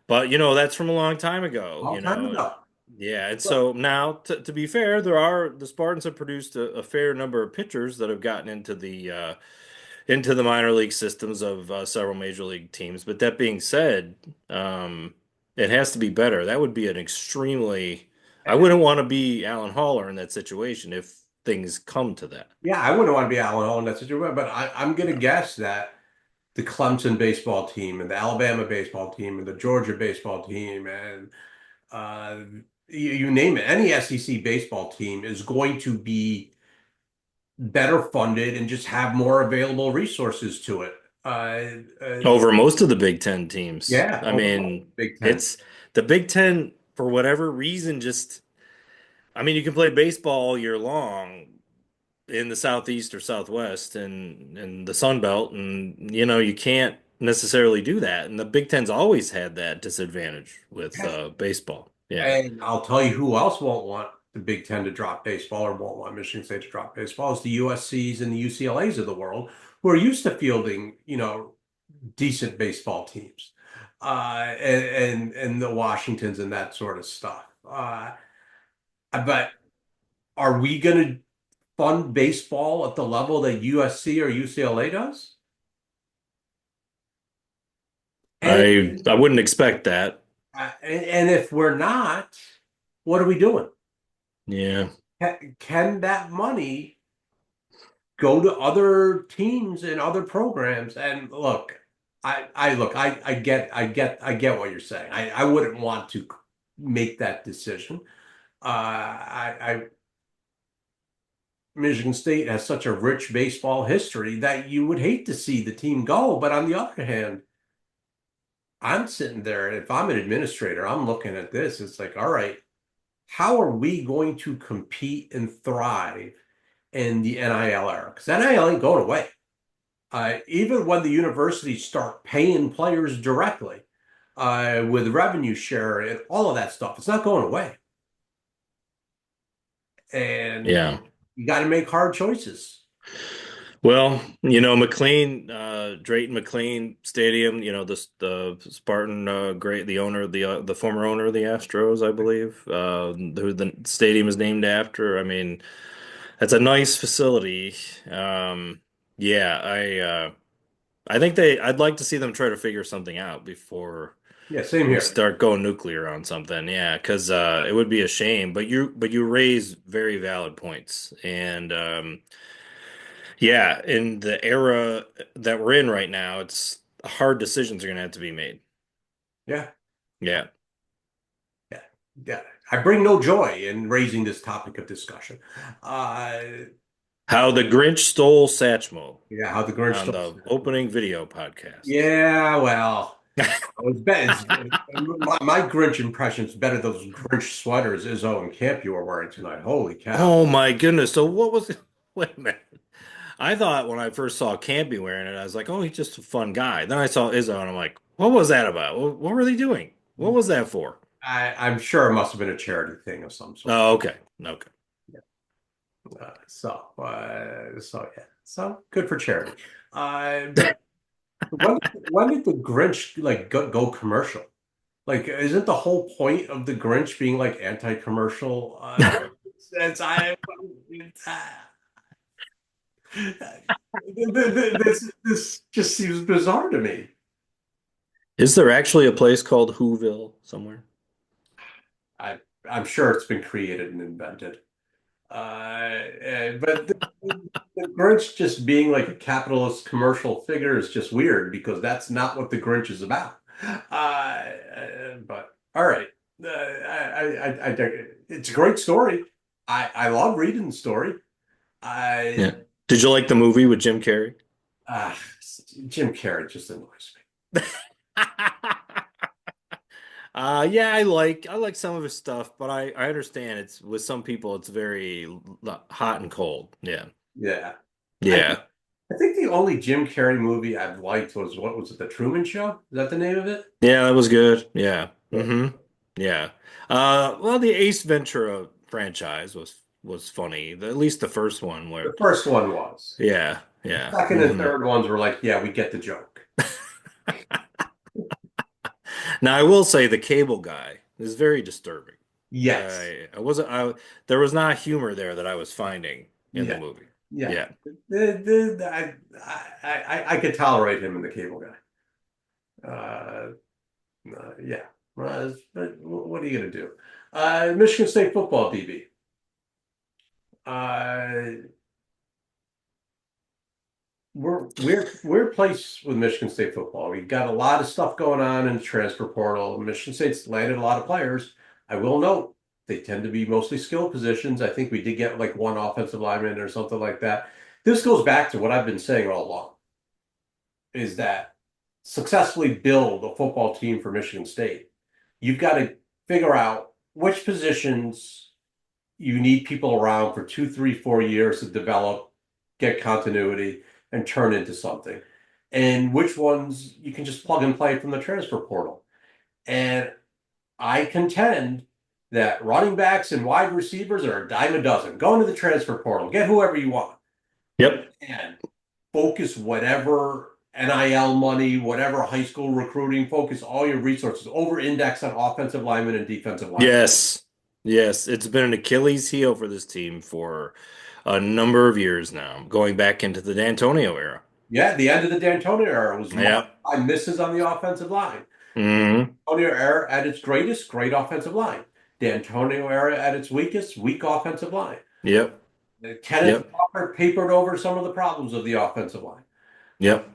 but that's from a long time ago, all time ago. Yeah, and so now to be fair, the Spartans have produced a fair number of pitchers that have gotten into the minor league systems of several major league teams. But that being said, it has to be better. That would be an extremely, I wouldn't want to be Alan Haller in that situation if things come to that. Yeah, I wouldn't want to be Alan Hall in that situation, but I'm going to guess that the Clemson baseball team and the Alabama baseball team and the Georgia baseball team and uh, you name it, any SEC baseball team is going to be better funded and just have more available resources to it. Over most of the Big Ten teams. Yeah, I over mean, Big Ten. it's the Big Ten for whatever reason, I mean, you can play baseball all year long in the Southeast or Southwest and the Sun Belt, and you can't necessarily do that. And the Big Ten's always had that disadvantage with Yeah. baseball. Yeah. And I'll tell you who else won't want the Big Ten to drop baseball or won't want Michigan State to drop baseball is the USCs and the UCLAs of the world who are used to fielding, decent baseball teams, and the Washingtons and that sort of stuff. But are we going to fund baseball at the level that USC or UCLA does? And I wouldn't expect that. and if we're not, what are we doing? Yeah. Can that money go to other teams and other programs? And look, I get what you're saying. I wouldn't want to make that decision. Michigan State has such a rich baseball history that you would hate to see the team go. But on the other hand, I'm sitting there, and if I'm an administrator, I'm looking at this. It's like, all right, how are we going to compete and thrive in the NIL era? Because NIL ain't going away. Even when the universities start paying players directly, with revenue share and all of that stuff, it's not going away. And Yeah. you got to make hard choices. Well, Drayton McLean Stadium, the Spartan, great, the former owner of the Astros, I believe, who the stadium is named after. I mean, that's a nice facility. Yeah, I think I'd like to see them try to figure something out before Yeah, same we here. start going nuclear on something. Yeah, because it would be a shame. But you raise very valid points, and yeah, in the era that we're in right now, it's hard decisions are going to have to be made. Yeah, Yeah. yeah, yeah. I bring no joy in raising this topic of discussion. Uh, How the Grinch Stole Satchmo yeah, how the Grinch on stole. the opening video podcast. Yeah, well, it's better. My Grinch impression is better than those Grinch sweaters Izzo and Camp you were wearing tonight. Holy cow. Oh my goodness. So what was it? Wait a minute. I thought when I first saw Campy wearing it, I was like, oh, he's just a fun guy. Then I saw Izzo and I'm like, what was that about? What were they doing? What was that for? I'm sure it must have been a charity thing of some sort. Oh, okay. Okay. Yeah. So yeah, so good for charity. But when did the Grinch like go commercial? Like, isn't the whole point of the Grinch being like anti-commercial? It's, I, This just seems bizarre to me. Is there actually a place called Whoville somewhere? I, I'm sure it's been created and invented. But the Grinch just being like a capitalist commercial figure is just weird because that's not what the Grinch is about. But all right, it's a great story. I love reading the story. I Yeah. Did you like the movie with Jim Carrey? uh, Jim Carrey just annoys me. Yeah, I like some of his stuff, but I understand it's with some people it's very hot and cold. Yeah. Yeah, I Yeah. I think the only Jim Carrey movie I've liked was what was it, The Truman Show? Is that the name of it? Yeah, that was good. Yeah. Yeah. Yeah. Well, the Ace Ventura franchise was funny. At least the first one where The first one was. yeah, yeah. Second and third ones were like, yeah, we get the joke. Now I will say the cable guy is very disturbing. Yes. I wasn't I there was not humor there that I was finding in the Yeah. movie. Yeah. Yeah. I could tolerate him in the cable guy. Yeah. But what are you going to do? Michigan State football, DB. Uh, we're place with Michigan State football. We've got a lot of stuff going on in the transfer portal. Michigan State's landed a lot of players. I will note they tend to be mostly skill positions. I think we did get like one offensive lineman or something like that. This goes back to what I've been saying all along, is that successfully build a football team for Michigan State, you've got to figure out which positions you need people around for 2, 3, 4 years to develop, get continuity, and turn into something. And which ones you can just plug and play from the transfer portal. And I contend that running backs and wide receivers are a dime a dozen. Go into the transfer portal, get whoever you want, Yep. and focus whatever NIL money, whatever high school recruiting, focus all your resources over index on offensive linemen and defensive linemen. Yes. Yes, it's been an Achilles heel for this team for a number of years now, going back into the D'Antonio era. Yeah, the end of the D'Antonio era was marked Yeah. by misses on the offensive line. Hmm. D'Antonio era at its greatest, great offensive line. D'Antonio era at its weakest, weak offensive line. Yep. Kenneth Yep. Walker papered over some of the problems of the offensive line. Uh, Yep.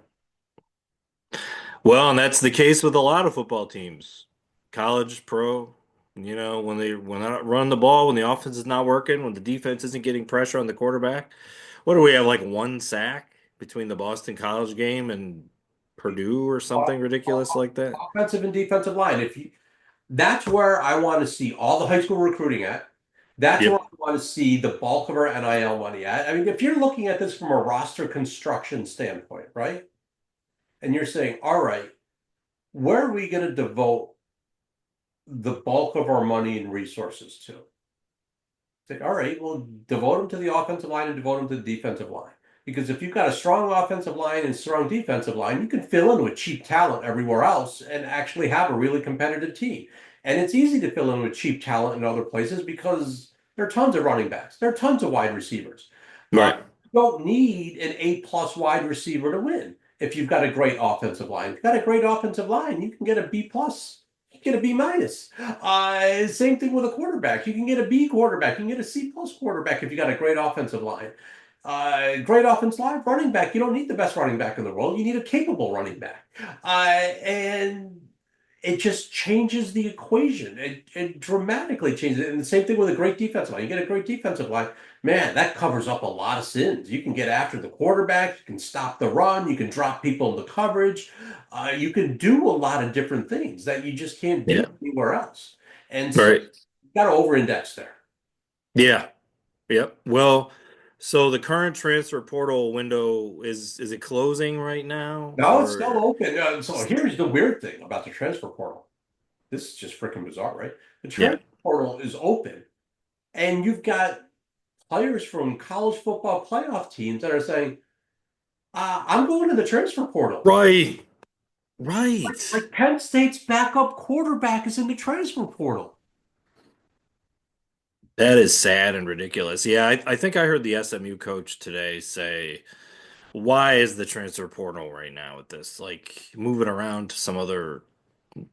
Well, and that's the case with a lot of football teams. College, pro, when they run the ball, when the offense is not working, when the defense isn't getting pressure on the quarterback. What do we have, like one sack between the Boston College game and Purdue or something ridiculous like that? Offensive and defensive line. If you That's where I want to see all the high school recruiting at. That's where I Yep. want to see the bulk of our NIL money at. I mean, if you're looking at this from a roster construction standpoint, right? And you're saying, all right, where are we going to devote the bulk of our money and resources to? Say, all right, well, devote them to the offensive line and devote them to the defensive line. Because if you've got a strong offensive line and strong defensive line, you can fill in with cheap talent everywhere else and actually have a really competitive team. And it's easy to fill in with cheap talent in other places because there are tons of running backs, there are tons of wide receivers. Right. You don't need an A+ wide receiver to win. If you've got a great offensive line, if you've got a great offensive line, you can get a B+. You can get a B-. Same thing with a quarterback. You can get a B quarterback. You can get a C+ quarterback if you got a great offensive line. Great offensive line, running back. You don't need the best running back in the world. You need a capable running back. And it just changes the equation. It dramatically changes it. And the same thing with a great defensive line. You get a great defensive line, man, that covers up a lot of sins. You can get after the quarterback, you can stop the run, you can drop people into coverage, you can do a lot of different things that you just can't do Yeah. anywhere else. And so Right. you got to over-index there. Yeah. Yep. Well, so the current transfer portal window is it closing right now Now it's still or open. So here's the weird thing about the transfer portal. This is just freaking bizarre, right? The yeah. transfer portal is open, and you've got players from college football playoff teams that are saying, I'm going to the transfer portal. Right. Right. Like Penn State's backup quarterback is in the transfer portal. That is sad and ridiculous. Yeah, I think I heard the SMU coach today say, why is the transfer portal right now with this? Like, move it around to some other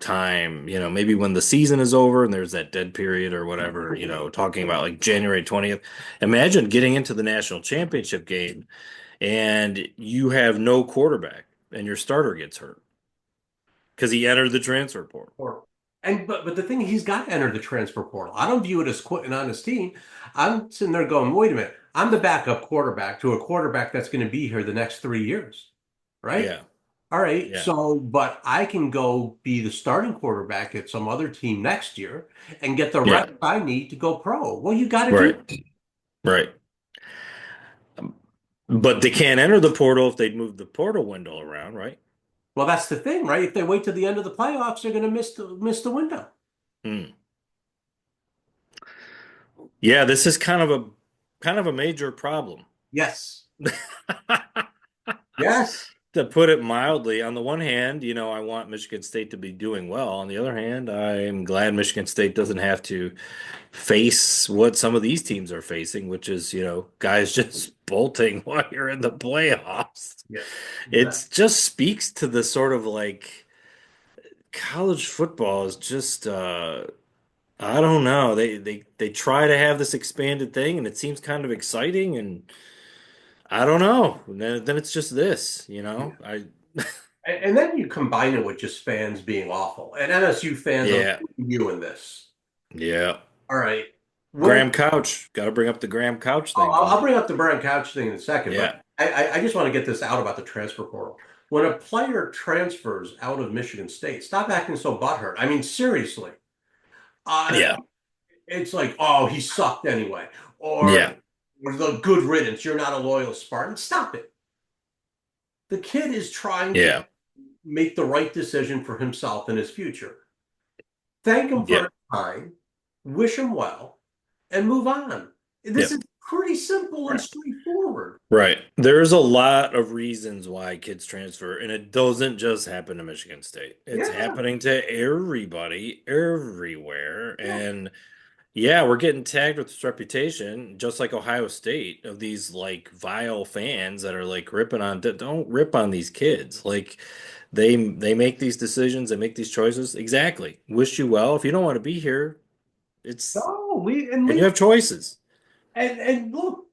time, maybe when the season is over and there's that dead period or whatever, talking about like January 20th. Imagine getting into the national championship game and you have no quarterback and your starter gets hurt because he entered the transfer portal. Or and but the thing he's got to enter the transfer portal. I don't view it as quitting on his team. I'm sitting there going, wait a minute, I'm the backup quarterback to a quarterback that's going to be here the next 3 years, right? Yeah, All right, yeah, so but I can go be the starting quarterback at some other team next year and get the yeah, reps I need to go pro. Well, you got to do. right, right. But they can't enter the portal if they'd move the portal window around, right? Well, that's the thing, right? If they wait till the end of the playoffs, they're going to miss the window. Hmm. Yeah, this is kind of a major problem. Yes. Yes. To put it mildly, on the one hand, I want Michigan State to be doing well. On the other hand, I'm glad Michigan State doesn't have to face what some of these teams are facing, which is, guys just bolting while you're in the playoffs. Yes. It Exactly. just speaks to the sort of like college football is just I don't know. They try to have this expanded thing and it seems kind of exciting and I don't know. Then it's just this, Yeah. I And then you combine it with just fans being awful. And MSU fans, I'm yeah. you in this. Yeah. All right. When Graham Couch. Got to bring up the Graham Couch I'll, thing from I'll the bring up the Brian Couch thing in a second, but yeah. I just want to get this out about the transfer portal. When a player transfers out of Michigan State, stop acting so butthurt. I mean, seriously. Uh, Yeah. it's like, oh, he sucked anyway, Yeah. or the good riddance. You're not a loyal Spartan. Stop it. The kid is trying to Yeah. make the right decision for himself and his future. Thank him for Yeah. his time, wish him well, and move on. Yeah. This is pretty simple and Right. straightforward. Right. There's a lot of reasons why kids transfer, and it doesn't just happen to Michigan State. It's Yeah, happening to everybody, everywhere. yeah. And yeah, we're getting tagged with this reputation, just like Ohio State, of these like vile fans that are like ripping on, don't rip on these kids. Like they make these decisions, they make these choices. Exactly. Wish you well. If you don't want to be here, it's No, and you leave have choices. and look,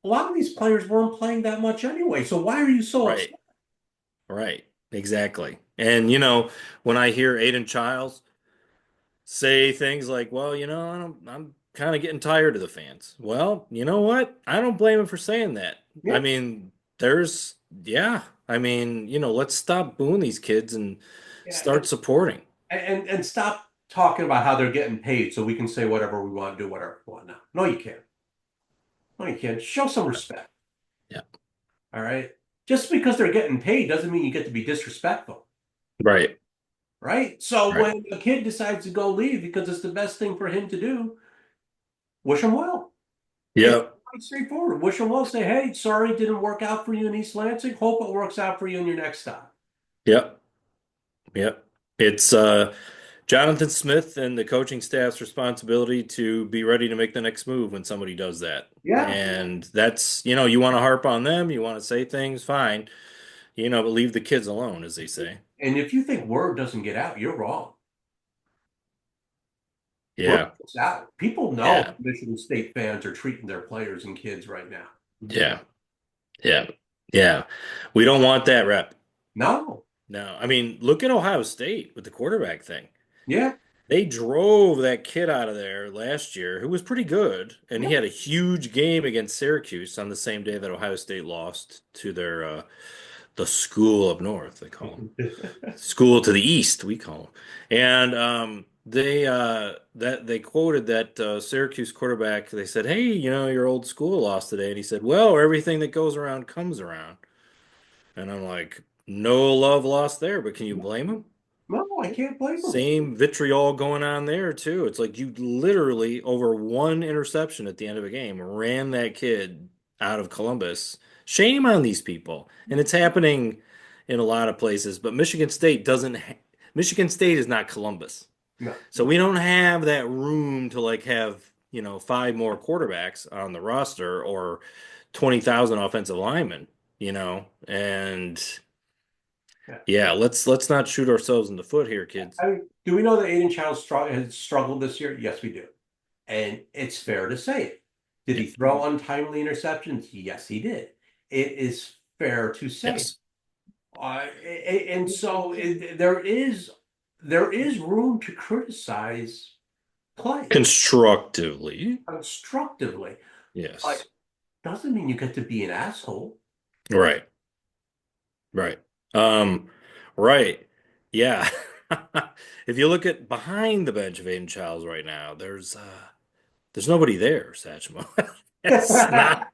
a lot of these players weren't playing that much anyway. So why are you so Right. upset? Right. Exactly. And when I hear Aiden Childs say things like, well, I'm kind of getting tired of the fans. Well, you know what? I don't blame him for saying that. I Yeah, mean, yeah. I mean, let's stop booing these kids and yeah, start supporting. and stop talking about how they're getting paid so we can say whatever we want, do whatever we want now. No, you can't. No, you can't. Show some respect. Yeah. All right. Just because they're getting paid doesn't mean you get to be disrespectful. Right. Right. So Right. when a kid decides to go leave because it's the best thing for him to do, wish him well. It's Yep. quite straightforward. Wish him well. Say, hey, sorry it didn't work out for you in East Lansing. Hope it works out for you in your next stop. Yep. Yep. It's Jonathan Smith and the coaching staff's responsibility to be ready to make the next move when somebody does that. Yeah. And that's, you want to harp on them, you want to say things, fine, but leave the kids alone, as they say. And if you think word doesn't get out, you're wrong. Word Yeah. gets out. People know Yeah. Michigan State fans are treating their players and kids right now. Yeah. Yeah. Yeah. We don't want that rep. No. No. I mean, look at Ohio State with the quarterback thing. Yeah. They drove that kid out of there last year, who was pretty good, and Yeah. he had a huge game against Syracuse on the same day that Ohio State lost to their the school up north, they call them. School to the east, we call them. And they quoted that Syracuse quarterback. They said, "Hey, your old school lost today," and he said, "Well, everything that goes around comes around." And I'm like, "No love lost there, but can you blame him?" No, I can't blame them. Same vitriol going on there too. It's like you literally over one interception at the end of a game ran that kid out of Columbus. Shame on these people. And it's happening in a lot of places, but Michigan State is not Columbus. No. So we don't have that room to like have five more quarterbacks on the roster or 20,000 offensive linemen, and Yeah. yeah, let's not shoot ourselves in the foot here, kids. I mean, do we know that Aiden Childs has struggled this year? Yes, we do. And it's fair to say it. Did Yeah. he throw untimely interceptions? Yes, he did. It is fair to say. Yes. And so there is room to criticize play Constructively. constructively. Like, Yes. doesn't mean you get to be an asshole. Right. Right. Um, right. Yeah. If you look at behind the bench of Aiden Childs right now, there's nobody there, Satchmo. It's not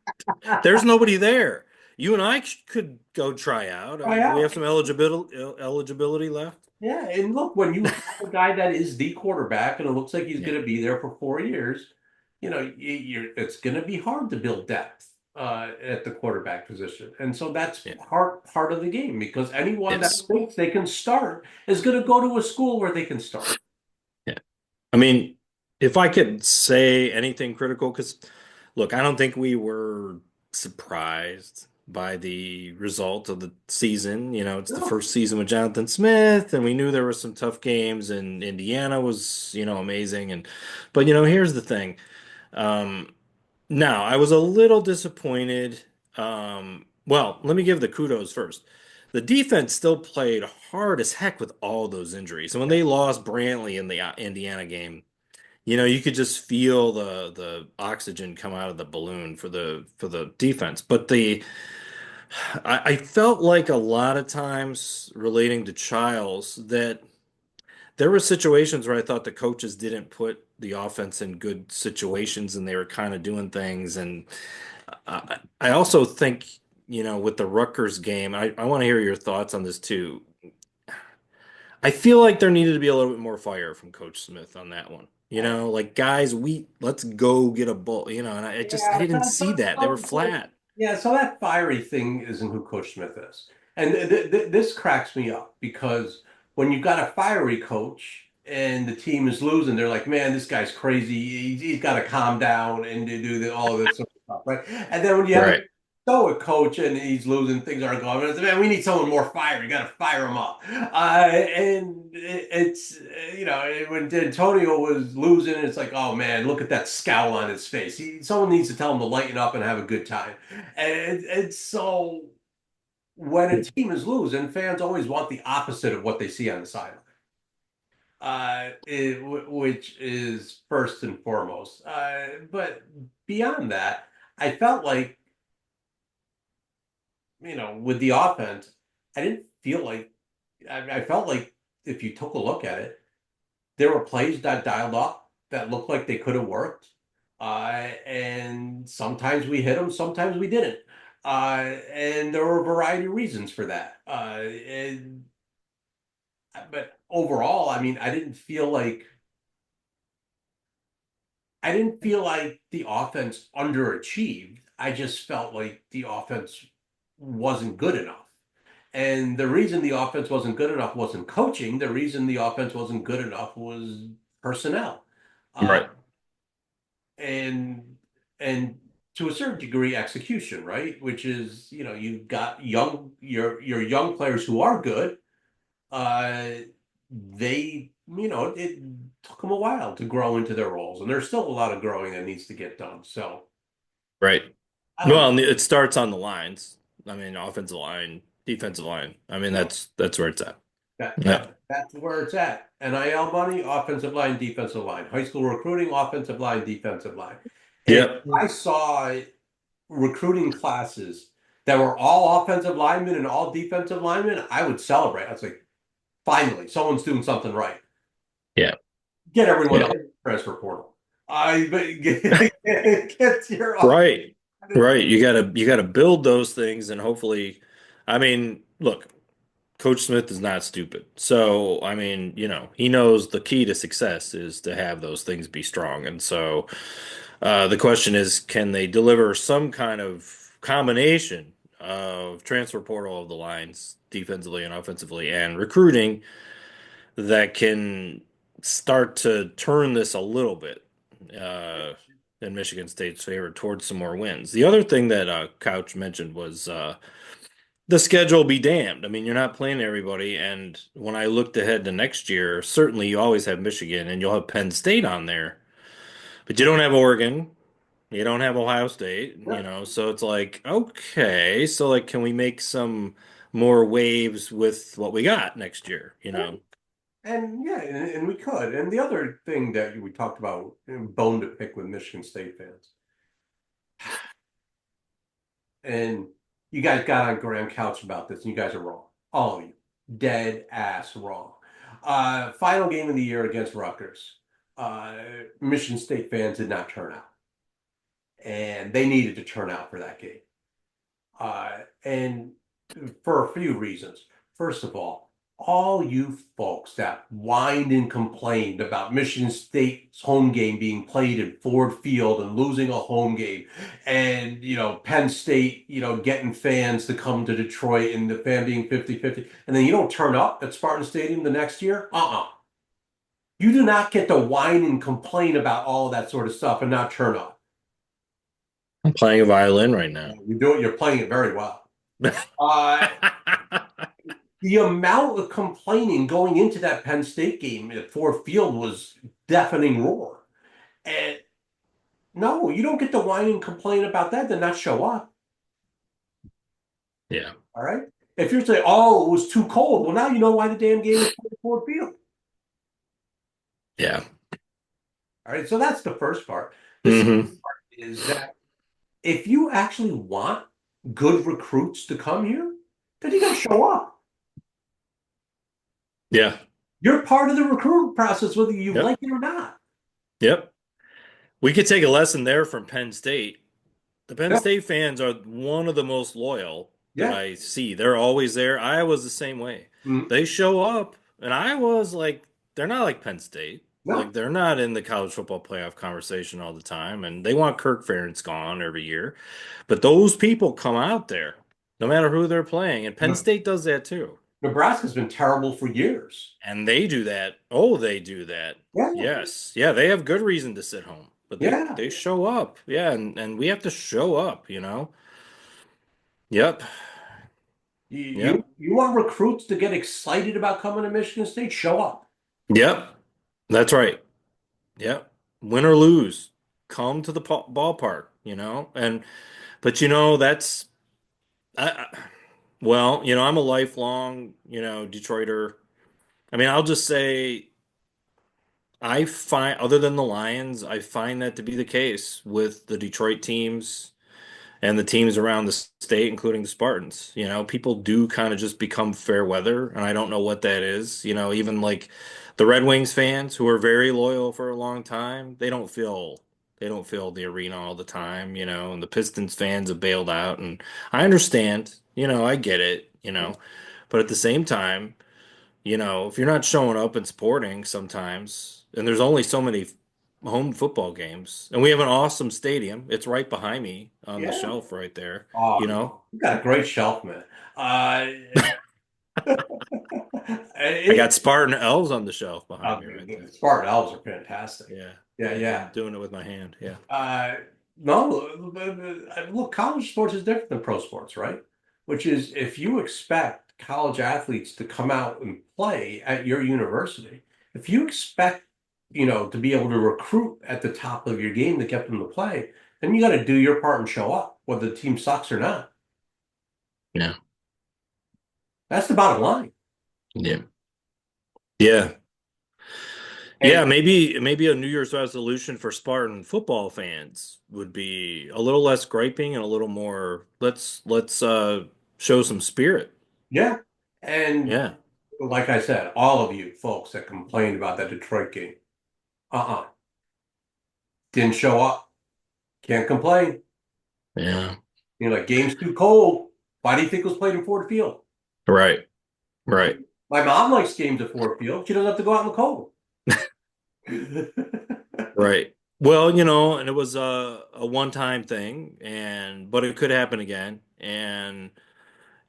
there's nobody there. You and I could go try out. Try We have out. some eligibility left. Yeah, and look, when you have a guy that is the quarterback and it looks like he's Yeah. going to be there for 4 years, it's going to be hard to build depth at the quarterback position, and so that's Yeah. part of the game because anyone that Yes. thinks they can start is going to go to a school where they can start. Yeah. I mean, if I could say anything critical, because look, I don't think we were surprised by the result of the season. It's the No. first season with Jonathan Smith, and we knew there were some tough games, and Indiana was, amazing. But here's the thing. Um, Now, I was a little disappointed. Well, let me give the kudos first. The defense still played hard as heck with all those injuries. And when they lost Brantley in the Indiana game, you could just feel the oxygen come out of the balloon for the defense. But I felt like a lot of times relating to Childs that there were situations where I thought the coaches didn't put the offense in good situations and they were kind of doing things. And I also think, with the Rutgers game, I want to hear your thoughts on this too. I feel like there needed to be a little bit more fire from Coach Smith on that one. Like guys, let's go get a ball, and I Yeah, didn't see that. They were flat. yeah, so that fiery thing isn't who Coach Smith is. And this cracks me up because when you've got a fiery coach and the team is losing, they're like, man, this guy's crazy. He's got to calm down and do all of this sort of stuff, right? And then when you have a Right. stoic coach and he's losing, things aren't going, it's, man, we need someone more fiery. You got to fire him up. And it's, when Antonio was losing, it's like, oh man, look at that scowl on his face. Someone needs to tell him to lighten up and have a good time. And so when a team is losing, fans always want the opposite of what they see on the sideline, which is first and foremost. But beyond that, I felt like, with the offense, I didn't feel like, I felt like if you took a look at it, there were plays that dialed up that looked like they could have worked. And sometimes we hit them, sometimes we didn't. And there were a variety of reasons for that. But overall, I mean, I didn't feel like the offense underachieved. I just felt like the offense wasn't good enough. And the reason the offense wasn't good enough wasn't coaching. The reason the offense wasn't good enough was personnel. Uh, Right. and to a certain degree execution, right? Which is, you've got your young players who are good. Uh, it took them a while to grow into their roles, and there's still a lot of growing that needs to get done. So Right. I don't Well, know. and it starts on the lines. I mean, offensive line, defensive line. I mean, Yep. that's where it's at. That Yeah. that that's where it's at. NIL money, offensive line, defensive line, high school recruiting, offensive line, defensive line. And Yep. I saw recruiting classes that were all offensive linemen and all defensive linemen, I would celebrate. I was like, finally, someone's doing something right. Yeah. Get everyone Yeah. else in the transfer portal. I but get your Right. Right. You gotta build those things and hopefully, I mean, look, Coach Smith is not stupid. So, I mean, he knows the key to success is to have those things be strong. And so, the question is, can they deliver some kind of combination of transfer portal of the lines, defensively and offensively, and recruiting that can start to turn this a little bit? uh, in Michigan State's favor towards some more wins. The other thing that Couch mentioned was the schedule be damned. I mean, you're not playing everybody, and when I looked ahead to next year, certainly you always have Michigan and you'll have Penn State on there, but you don't have Oregon. You don't have Ohio State, Yeah. so it's like, okay, so like, can we make some more waves with what we got next year? And yeah, and we could. And the other thing that we talked about, bone to pick with Michigan State fans, and you guys got on Graham Couch about this, and you guys are wrong. All of you. Dead ass wrong. Final game of the year against Rutgers. Uh, Michigan State fans did not turn out. And they needed to turn out for that game. And for a few reasons. First of all you folks that whined and complained about Michigan State's home game being played in Ford Field and losing a home game, and Penn State, getting fans to come to Detroit and the fan being 50-50, and then you don't turn up at Spartan Stadium the next year. You do not get to whine and complain about all of that sort of stuff and not turn up. I'm playing a violin right now. You're playing it very well. Uh, the amount of complaining going into that Penn State game at Ford Field was deafening roar. And no, you don't get to whine and complain about that, then not show up. Yeah. All right. If you're saying, oh, it was too cold, well, now you know why the damn game was played at Ford Field. Yeah. All right. So that's the first part. The Hmm. second part is that if you actually want good recruits to come here, then you got to show up. Yeah. You're part of the recruitment process, whether you Yep. like it or not. Yep. We could take a lesson there from Penn State. The Penn Yeah. State fans are one of the most loyal that Yeah. I see. They're always there. Iowa's the same way. Mm, They show up, and Iowa's like, they're not like Penn State. no. Like, they're not in the college football playoff conversation all the time, and they want Kirk Ferentz gone every year. But those people come out there, no matter who they're playing, and Penn State does that too. Nebraska's been terrible for years. And they do that. Oh, they do that. Yeah, Yes. Yeah, they have good reason to sit home, but they yeah. they show up. Yeah, and we have to show up. Yep. You Yep. you want recruits to get excited about coming to Michigan State? Show up. Yep. That's right. Yep. Win or lose, come to the ballpark. And but that's I well, I'm a lifelong Detroiter. I mean, I'll just say I find other than the Lions, I find that to be the case with the Detroit teams and the teams around the state, including the Spartans. People do kind of just become fair weather, and I don't know what that is. Even like the Red Wings fans who are very loyal for a long time, they don't feel the arena all the time, and the Pistons fans have bailed out, and I understand, I get it. But at the same time, if you're not showing up and supporting sometimes, and there's only so many home football games, and we have an awesome stadium. It's right behind me on the Yeah. shelf right there, Oh, you know. you got a great shelf, man. Uh, I got it, Spartan elves on the shelf behind me right there. Spartan Elves are fantastic. Yeah. Yeah, Yeah, yeah. I'm doing it with my hand. Yeah. Uh, no, look, college sports is different than pro sports, right? Which is if you expect college athletes to come out and play at your university, if you expect, to be able to recruit at the top of your game to get them to play, then you got to do your part and show up, whether the team sucks or not. Yeah. That's the bottom line. Yeah. Yeah. Yeah, And maybe a New Year's resolution for Spartan football fans would be a little less griping and a little more let's show some spirit. yeah, and Yeah. like I said, all of you folks that complained about that Detroit game, uh-uh, didn't show up. Can't complain. Yeah. Like game's too cold. Why do you think it was played in Ford Field? Right. Right. My mom likes games at Ford Field. She doesn't have to go out in the cold. Right. Well, and it was a one-time thing, but it could happen again. And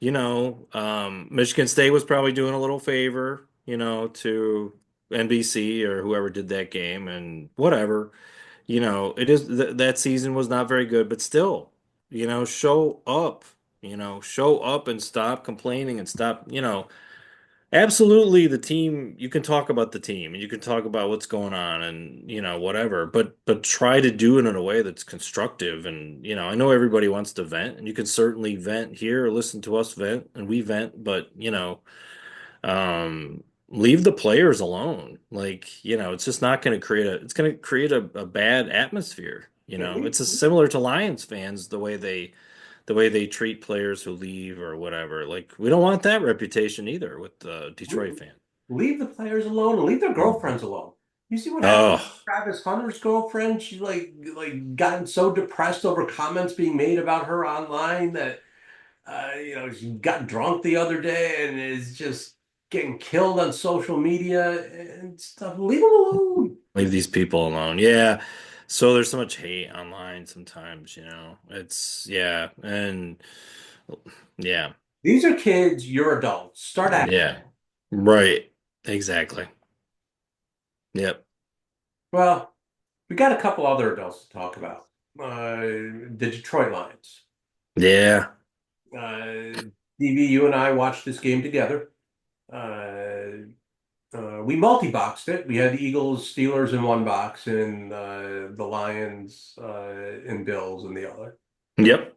Michigan State was probably doing a little favor to NBC or whoever did that game, and whatever. it is th that season was not very good, but still, show up, show up and stop complaining and stop, absolutely the team, you can talk about the team and you can talk about what's going on and, whatever, but try to do it in a way that's constructive. And, I know everybody wants to vent and you can certainly vent here or listen to us vent and we vent, but, leave the players alone. Like, it's just not going to it's going to create a bad atmosphere. Yeah, It's a, similar to Lions fans, the way they treat players who leave or whatever. Like, we don't want that reputation either with the Detroit fan. leave the players alone and leave their girlfriends alone. You see what happened Oh, to Travis Hunter's girlfriend? She like gotten so depressed over comments being made about her online that she got drunk the other day and is just getting killed on social media and stuff. Leave them alone. leave these people alone. Yeah. So there's so much hate online sometimes, yeah. And yeah, These are kids, you're adults. Start acting. yeah. Right. Exactly. Yep. Well, we got a couple other adults to talk about. The Detroit Lions. Yeah. DB, you and I watched this game together. Uh, we multi-boxed it. We had the Eagles, Steelers in one box, and the Lions and Bills in the other, Yep.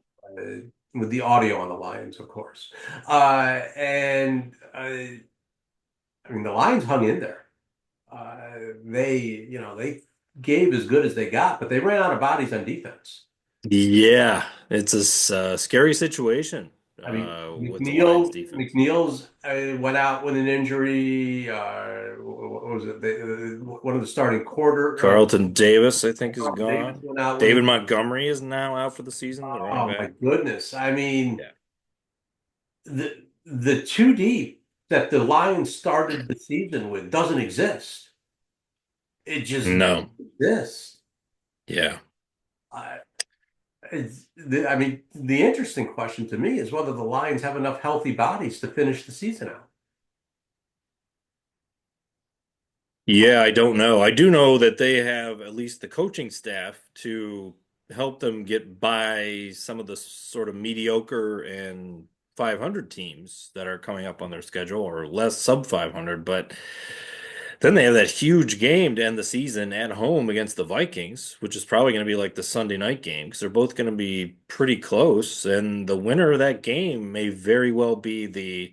with the audio on the Lions, of course. And I mean, the Lions hung in there. They gave as good as they got, but they ran out of bodies on defense. Yeah, it's a scary situation I mean, with the Lions defense. McNeil's went out with an injury. What was it? One of the starting quarter. Carlton Davis, I think, is Carlton Davis gone. went out with David an. Montgomery is now out for the season, the running Oh my back. goodness! I mean, Yeah. the two deep that the Lions started the season with doesn't exist. It just No. doesn't exist. Yeah. I, I mean, the interesting question to me is whether the Lions have enough healthy bodies to finish the season out. Yeah, I don't know. I do know that they have at least the coaching staff to help them get by some of the sort of mediocre and 500 teams that are coming up on their schedule or less sub 500. But then they have that huge game to end the season at home against the Vikings, which is probably going to be like the Sunday night game because they're both going to be pretty close. And the winner of that game may very well be the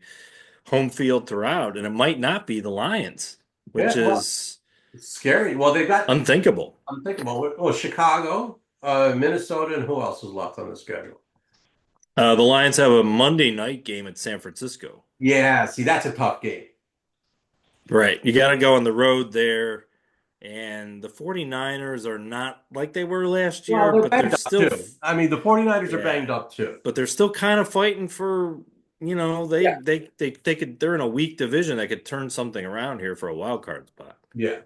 home field throughout, and it might not be the Lions, which Yeah, well, is it's scary. Well, they got, unthinkable. I'm thinking about, well, Chicago, Minnesota, and who else is left on the schedule? The Lions have a Monday night game at San Francisco. Yeah, see, that's a tough game. Right. You got to go on the road there. And the 49ers are not like they were last Well, year, they're but they're banged up still, too. I mean, the 49ers are yeah, banged up too. but they're still kind of fighting for, Yeah. they're in a weak division that could turn something around here for a wild card spot Yeah. or a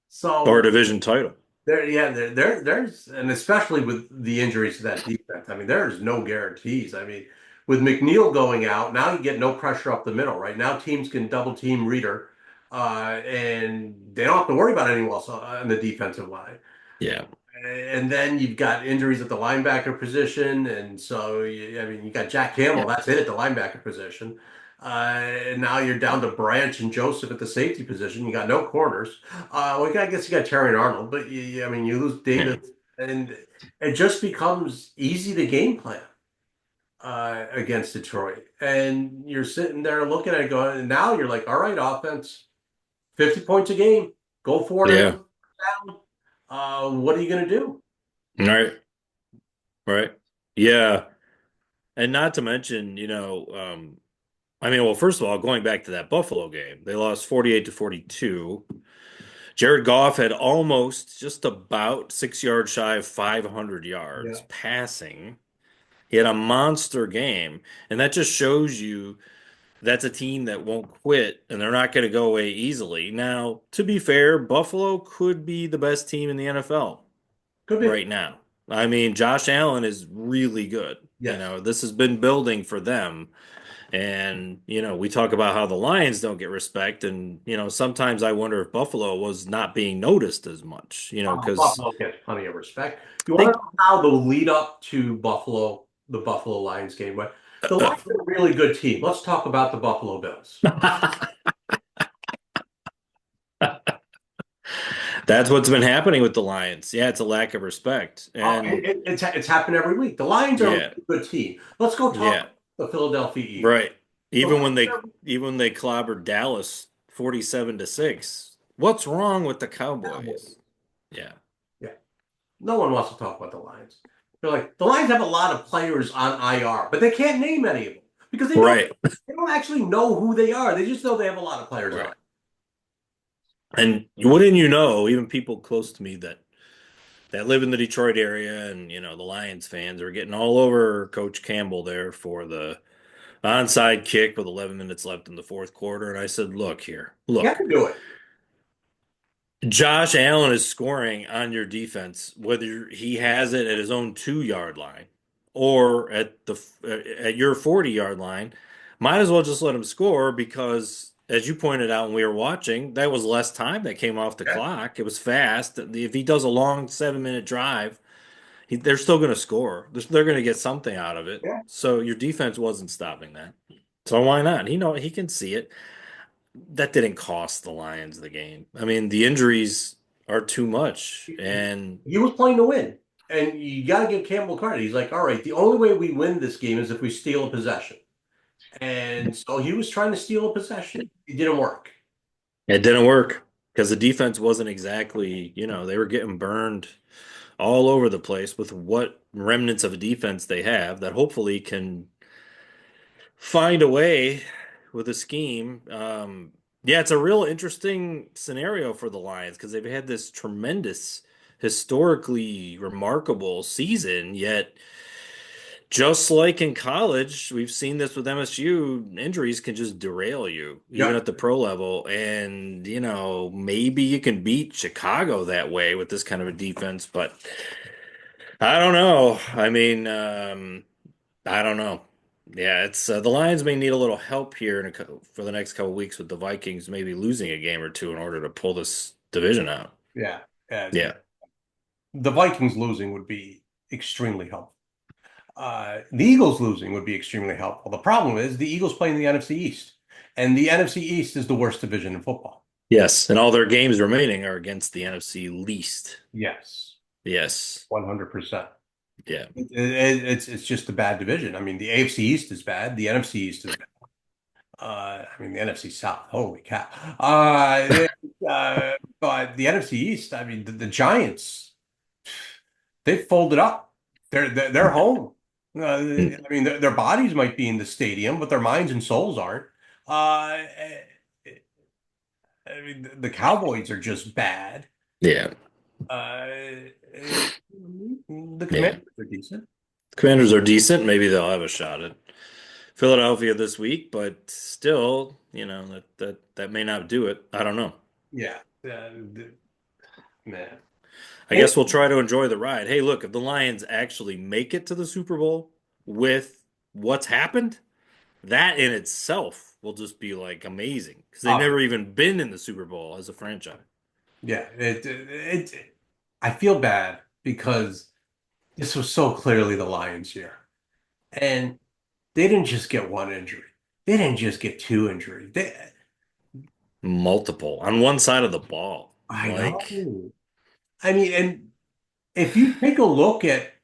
So division title. there's, and especially with the injuries to that defense, I mean, there's no guarantees. I mean, with McNeil going out, now you get no pressure up the middle, right? Now teams can double team Reader, and they don't have to worry about anyone else on the defensive line. Yeah. And then you've got injuries at the linebacker position, and so I mean, you got Jack Campbell. That's it at the linebacker position. And now you're down to Branch and Joseph at the safety position. You got no corners. Well, I guess you got Terry and Arnold, but I mean, you lose Yeah. Davis, and it just becomes easy to game plan against Detroit. And you're sitting there looking at it, going, and now you're like, all right, offense, 50 points a game, go for it. Yeah. What are you going to do? All right. Right. Yeah. And not to mention, I mean, well, first of all, going back to that Buffalo game, they lost 48 to 42. Jared Goff had almost just about 6 yards shy of 500 yards Yeah. passing. He had a monster game, and that just shows you that's a team that won't quit and they're not going to go away easily. Now, to be fair, Buffalo could be the best team in the NFL Could be. right now. I mean, Josh Allen is really good. Yes. This has been building for them. And, we talk about how the Lions don't get respect. And, sometimes I wonder if Buffalo was not being noticed as much, because Buffalo gets plenty of respect. You want to they, know how the lead up to the Buffalo Lions game went? The Lions are a really good team. Let's talk about the Buffalo Bills. that's what's been happening with the Lions. Yeah, it's a lack of respect. And It's happened every week. The Lions are a yeah, really good team. Let's go talk yeah, about the Philadelphia Eagles. right. The Even when Lions they are, even when they clobbered Dallas 47-6. What's wrong with the Cowboys. Cowboys? Yeah. Yeah. No one wants to talk about the Lions. They're like, the Lions have a lot of players on IR, but they can't name any of them because Right. they don't actually know who they are. They just know they have a lot of players on. Right. And wouldn't you know, even people close to me that live in the Detroit area and the Lions fans are getting all over Coach Campbell there for the onside kick with 11 minutes left in the fourth quarter. And I said, look here, You have look, to do it. Josh Allen is scoring on your defense, whether he has it at his own 2 yard line or at your 40 yard line. Might as well just let him score because, as you pointed out when we were watching, that was less time that came off the Yeah. clock. It was fast. If he does a long 7 minute drive, they're still going to score. They're going to get something out of it. Yeah. So your defense wasn't stopping that. So why not? He can see it. That didn't cost the Lions the game. I mean, the injuries are too much, and He was playing to win. And you got to give Campbell credit. He's like, all right, the only way we win this game is if we steal a possession. And so he was trying to steal a possession. It didn't work. it didn't work because the defense wasn't exactly, they were getting burned all over the place with what remnants of a defense they have that hopefully can find a way with a scheme. Yeah, it's a real interesting scenario for the Lions because they've had this tremendous, historically remarkable season, yet just like in college, we've seen this with MSU, injuries can just derail you, even Yep. at the pro level. And, maybe you can beat Chicago that way with this kind of a defense, but I don't know. I mean, I don't know. Yeah, it's the Lions may need a little help here for the next couple weeks with the Vikings maybe losing a game or two in order to pull this division out. Yeah. And Yeah. the Vikings losing would be extremely helpful. The Eagles losing would be extremely helpful. The problem is the Eagles play in the NFC East, and the NFC East is the worst division in football. Yes, and all their games remaining are against the NFC least. Yes, Yes. 100%. Yeah. It's just a bad division. I mean, the AFC East is bad. The NFC East is bad. I mean, the NFC South. Holy cow! But the NFC East. I mean, the Giants. They've folded up. They're home. I mean, their bodies might be in the stadium, but their minds and souls aren't. I mean, the Cowboys are just bad. Yeah. The Yeah. Commanders are decent. Commanders are decent. Maybe they'll have a shot at Philadelphia this week, but still, that may not do it. I don't know. Yeah, man. I And, guess we'll try to enjoy the ride. Hey, look, if the Lions actually make it to the Super Bowl with what's happened, that in itself will just be like amazing because they've oh never even been in the Super Bowl as a franchise. yeah, I feel bad because this was so clearly the Lions year, and they didn't just get one injury. They didn't just get two injuries. Multiple on one side of the ball. I Like, know. I mean, and if you take a look at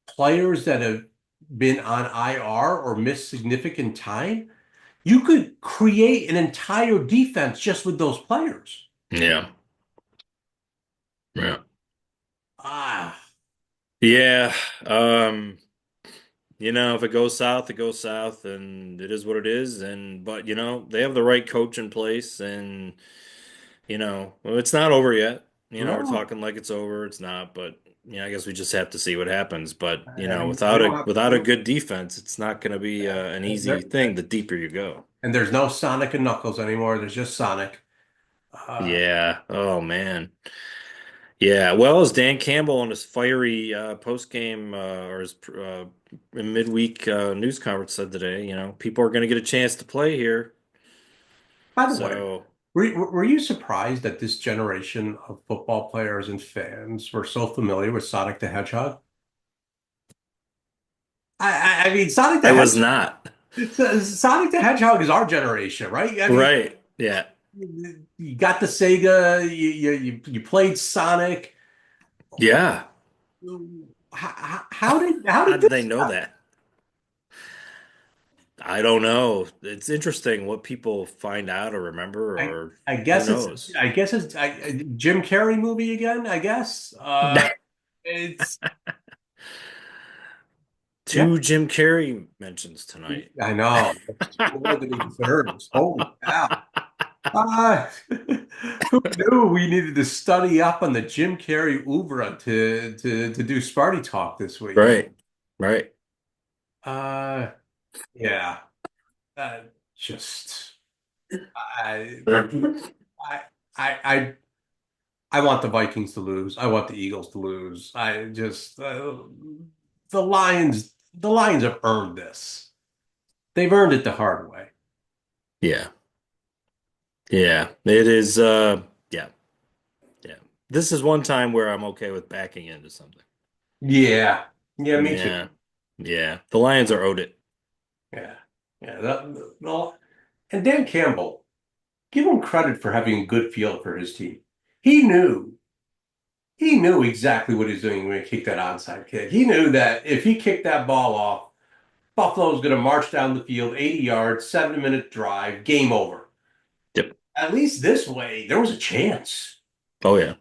players that have been on IR or missed significant time, you could create an entire defense just with those players. yeah, yeah. Ah, Yeah. Um, if it goes south, it goes south, and it is what it is. But they have the right coach in place, and well, it's not over yet. We're no. talking like it's over. It's not, but I guess we just have to see what happens. But I mean, without a good defense, it's not going to be an easy there, thing. The deeper you go. and there's no Sonic and Knuckles anymore. There's just Sonic. Uh, Yeah. Oh man. Yeah. Well, as Dan Campbell on his fiery post game or his in midweek news conference said today, people are going to get a chance to play here. By the way, So were you surprised that this generation of football players and fans were so familiar with Sonic the Hedgehog? I mean, I was not. Sonic the Hedgehog is our generation, right? I mean, Right. Yeah. you got the Sega, you played Sonic. Yeah. How How did did they this know happen? that? I don't know. It's interesting what people find out or remember, I or I who guess it's knows. I guess it's Jim Carrey movie again, I guess. It's yeah, Two Jim Carrey mentions tonight. I know. It's more than he deserves. Holy cow. Uh, who knew we needed to study up on the Jim Carrey oeuvre to do Sparty Talk this week? Right. Right. Uh, yeah. Uh, just I I I I I want the Vikings to lose. I want the Eagles to lose. I just the Lions have earned this. They've earned it the hard way. Yeah. Yeah. It is yeah. Yeah. This is one time where I'm okay with backing into something. Yeah. Yeah, me too. Yeah. Yeah. The Lions are owed it. Yeah. Yeah. And Dan Campbell, give him credit for having a good feel for his team. He knew he knew exactly what he was doing when he kicked that onside kick. He knew that if he kicked that ball off, Buffalo was going to march down the field 80 yards, 7-minute drive, game over. Yep. At least this way, there was a chance. Oh yeah.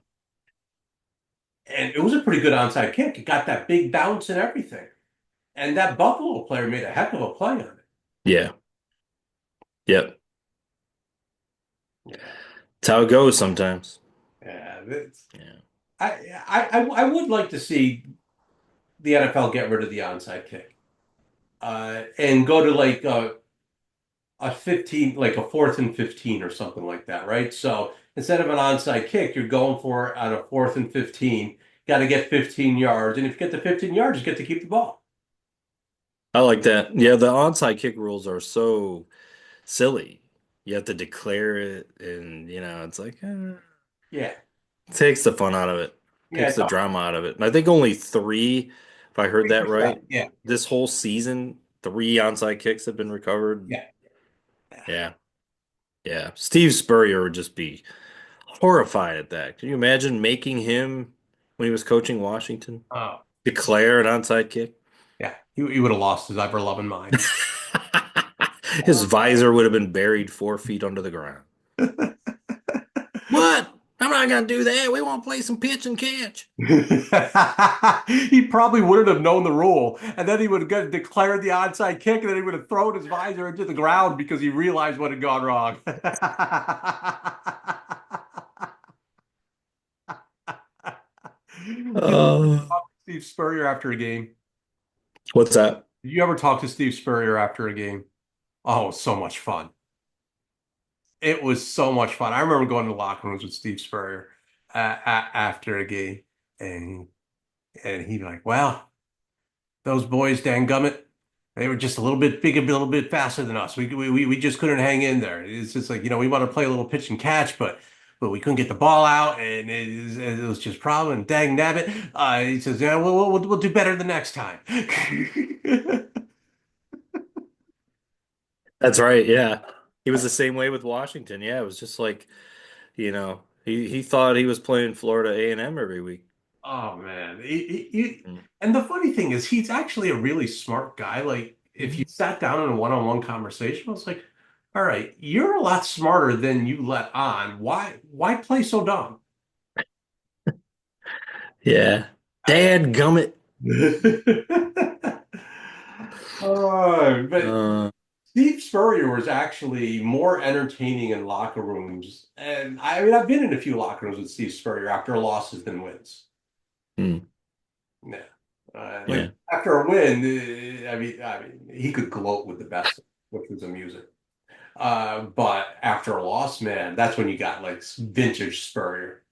And it was a pretty good onside kick. It got that big bounce and everything. And that Buffalo player made a heck of a play on it. Yeah. Yep. Yeah. It's how it goes sometimes. Yeah. Yeah. I would like to see the NFL get rid of the onside kick and go to like a 15, like a fourth and 15 or something like that, right? So instead of an onside kick, you're going for it on a fourth and 15. Got to get 15 yards. And if you get the 15 yards, you get to keep the ball. I like that. Yeah, the onside kick rules are so silly. You have to declare it, and it's like Yeah. takes the fun out of it, Yeah, takes it the does. drama out of it. And I think only three, if I heard that 3%. right, Yeah. this whole season, three onside kicks have been recovered. Yeah. Yeah, yeah. Steve Spurrier would just be horrified at that. Can you imagine making him when he was coaching Washington Oh, declare an onside kick? yeah. He would have lost his ever-loving mind. His visor would have been buried 4 feet under the ground. What? I'm not gonna do that. We want to play some pitch and catch. He probably wouldn't have known the rule. And then he would have declared the onside kick, and then he would have thrown his visor into the ground because he realized what had gone wrong. Did Uh, Steve Spurrier after a game? what's that? Did you ever talk to Steve Spurrier after a game? Oh, it was so much fun. It was so much fun. I remember going to the locker rooms with Steve Spurrier after a game, and he'd be like, "Well, those boys, danggummit, they were just a little bit bigger, a little bit faster than us. We just couldn't hang in there. It's just like, we want to play a little pitch and catch, but we couldn't get the ball out, and it was just problem. And dang nabbit, he says, yeah, we'll do better the next time." That's right. Yeah. He was the same way with Washington. Yeah, it was just like, he thought he was playing Florida A&M every week. Oh man, Mm. and the funny thing is, he's actually a really smart guy. Like, if you sat down in a one-on-one conversation, I was like, "All right, you're a lot smarter than you let on. Why play so dumb?" Yeah. I, Dad gummit. oh, but Uh, Steve Spurrier was actually more entertaining in locker rooms, and I mean, I've been in a few locker rooms with Steve Spurrier after losses than wins. mm, Yeah. Like yeah. after a win, I mean, he could gloat with the best, which was amusing. But after a loss, man, that's when you got like vintage Spurrier.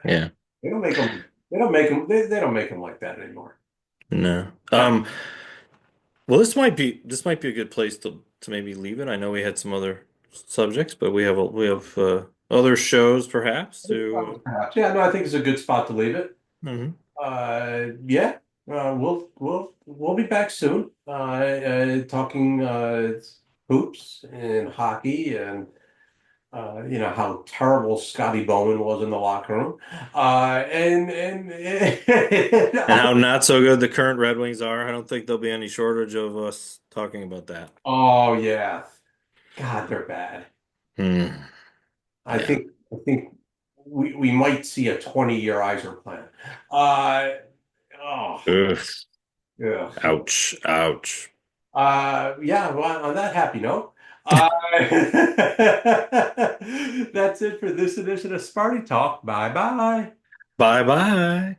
Yeah. They don't make them. They don't make them. They don't make them like that anymore. No. Yeah. Well, this might be a good place to maybe leave it. I know we had some other subjects, but we have other shows perhaps to. Perhaps. Yeah, no, I think it's a good spot to leave it. Mhm. Yeah, we'll be back soon. Talking hoops and hockey and how terrible Scotty Bowman was in the locker room. And And how not so good the current Red Wings are. I don't think there'll be any shortage of us talking about that. oh yeah, God, they're bad. Hmm. Yeah. I think we might see a 20-year Iser plan. Uh, oh Ugh. yeah. Ouch. Ouch. Yeah, well, on that happy note, that's it for this edition of Sparty Talk. Bye bye. Bye bye.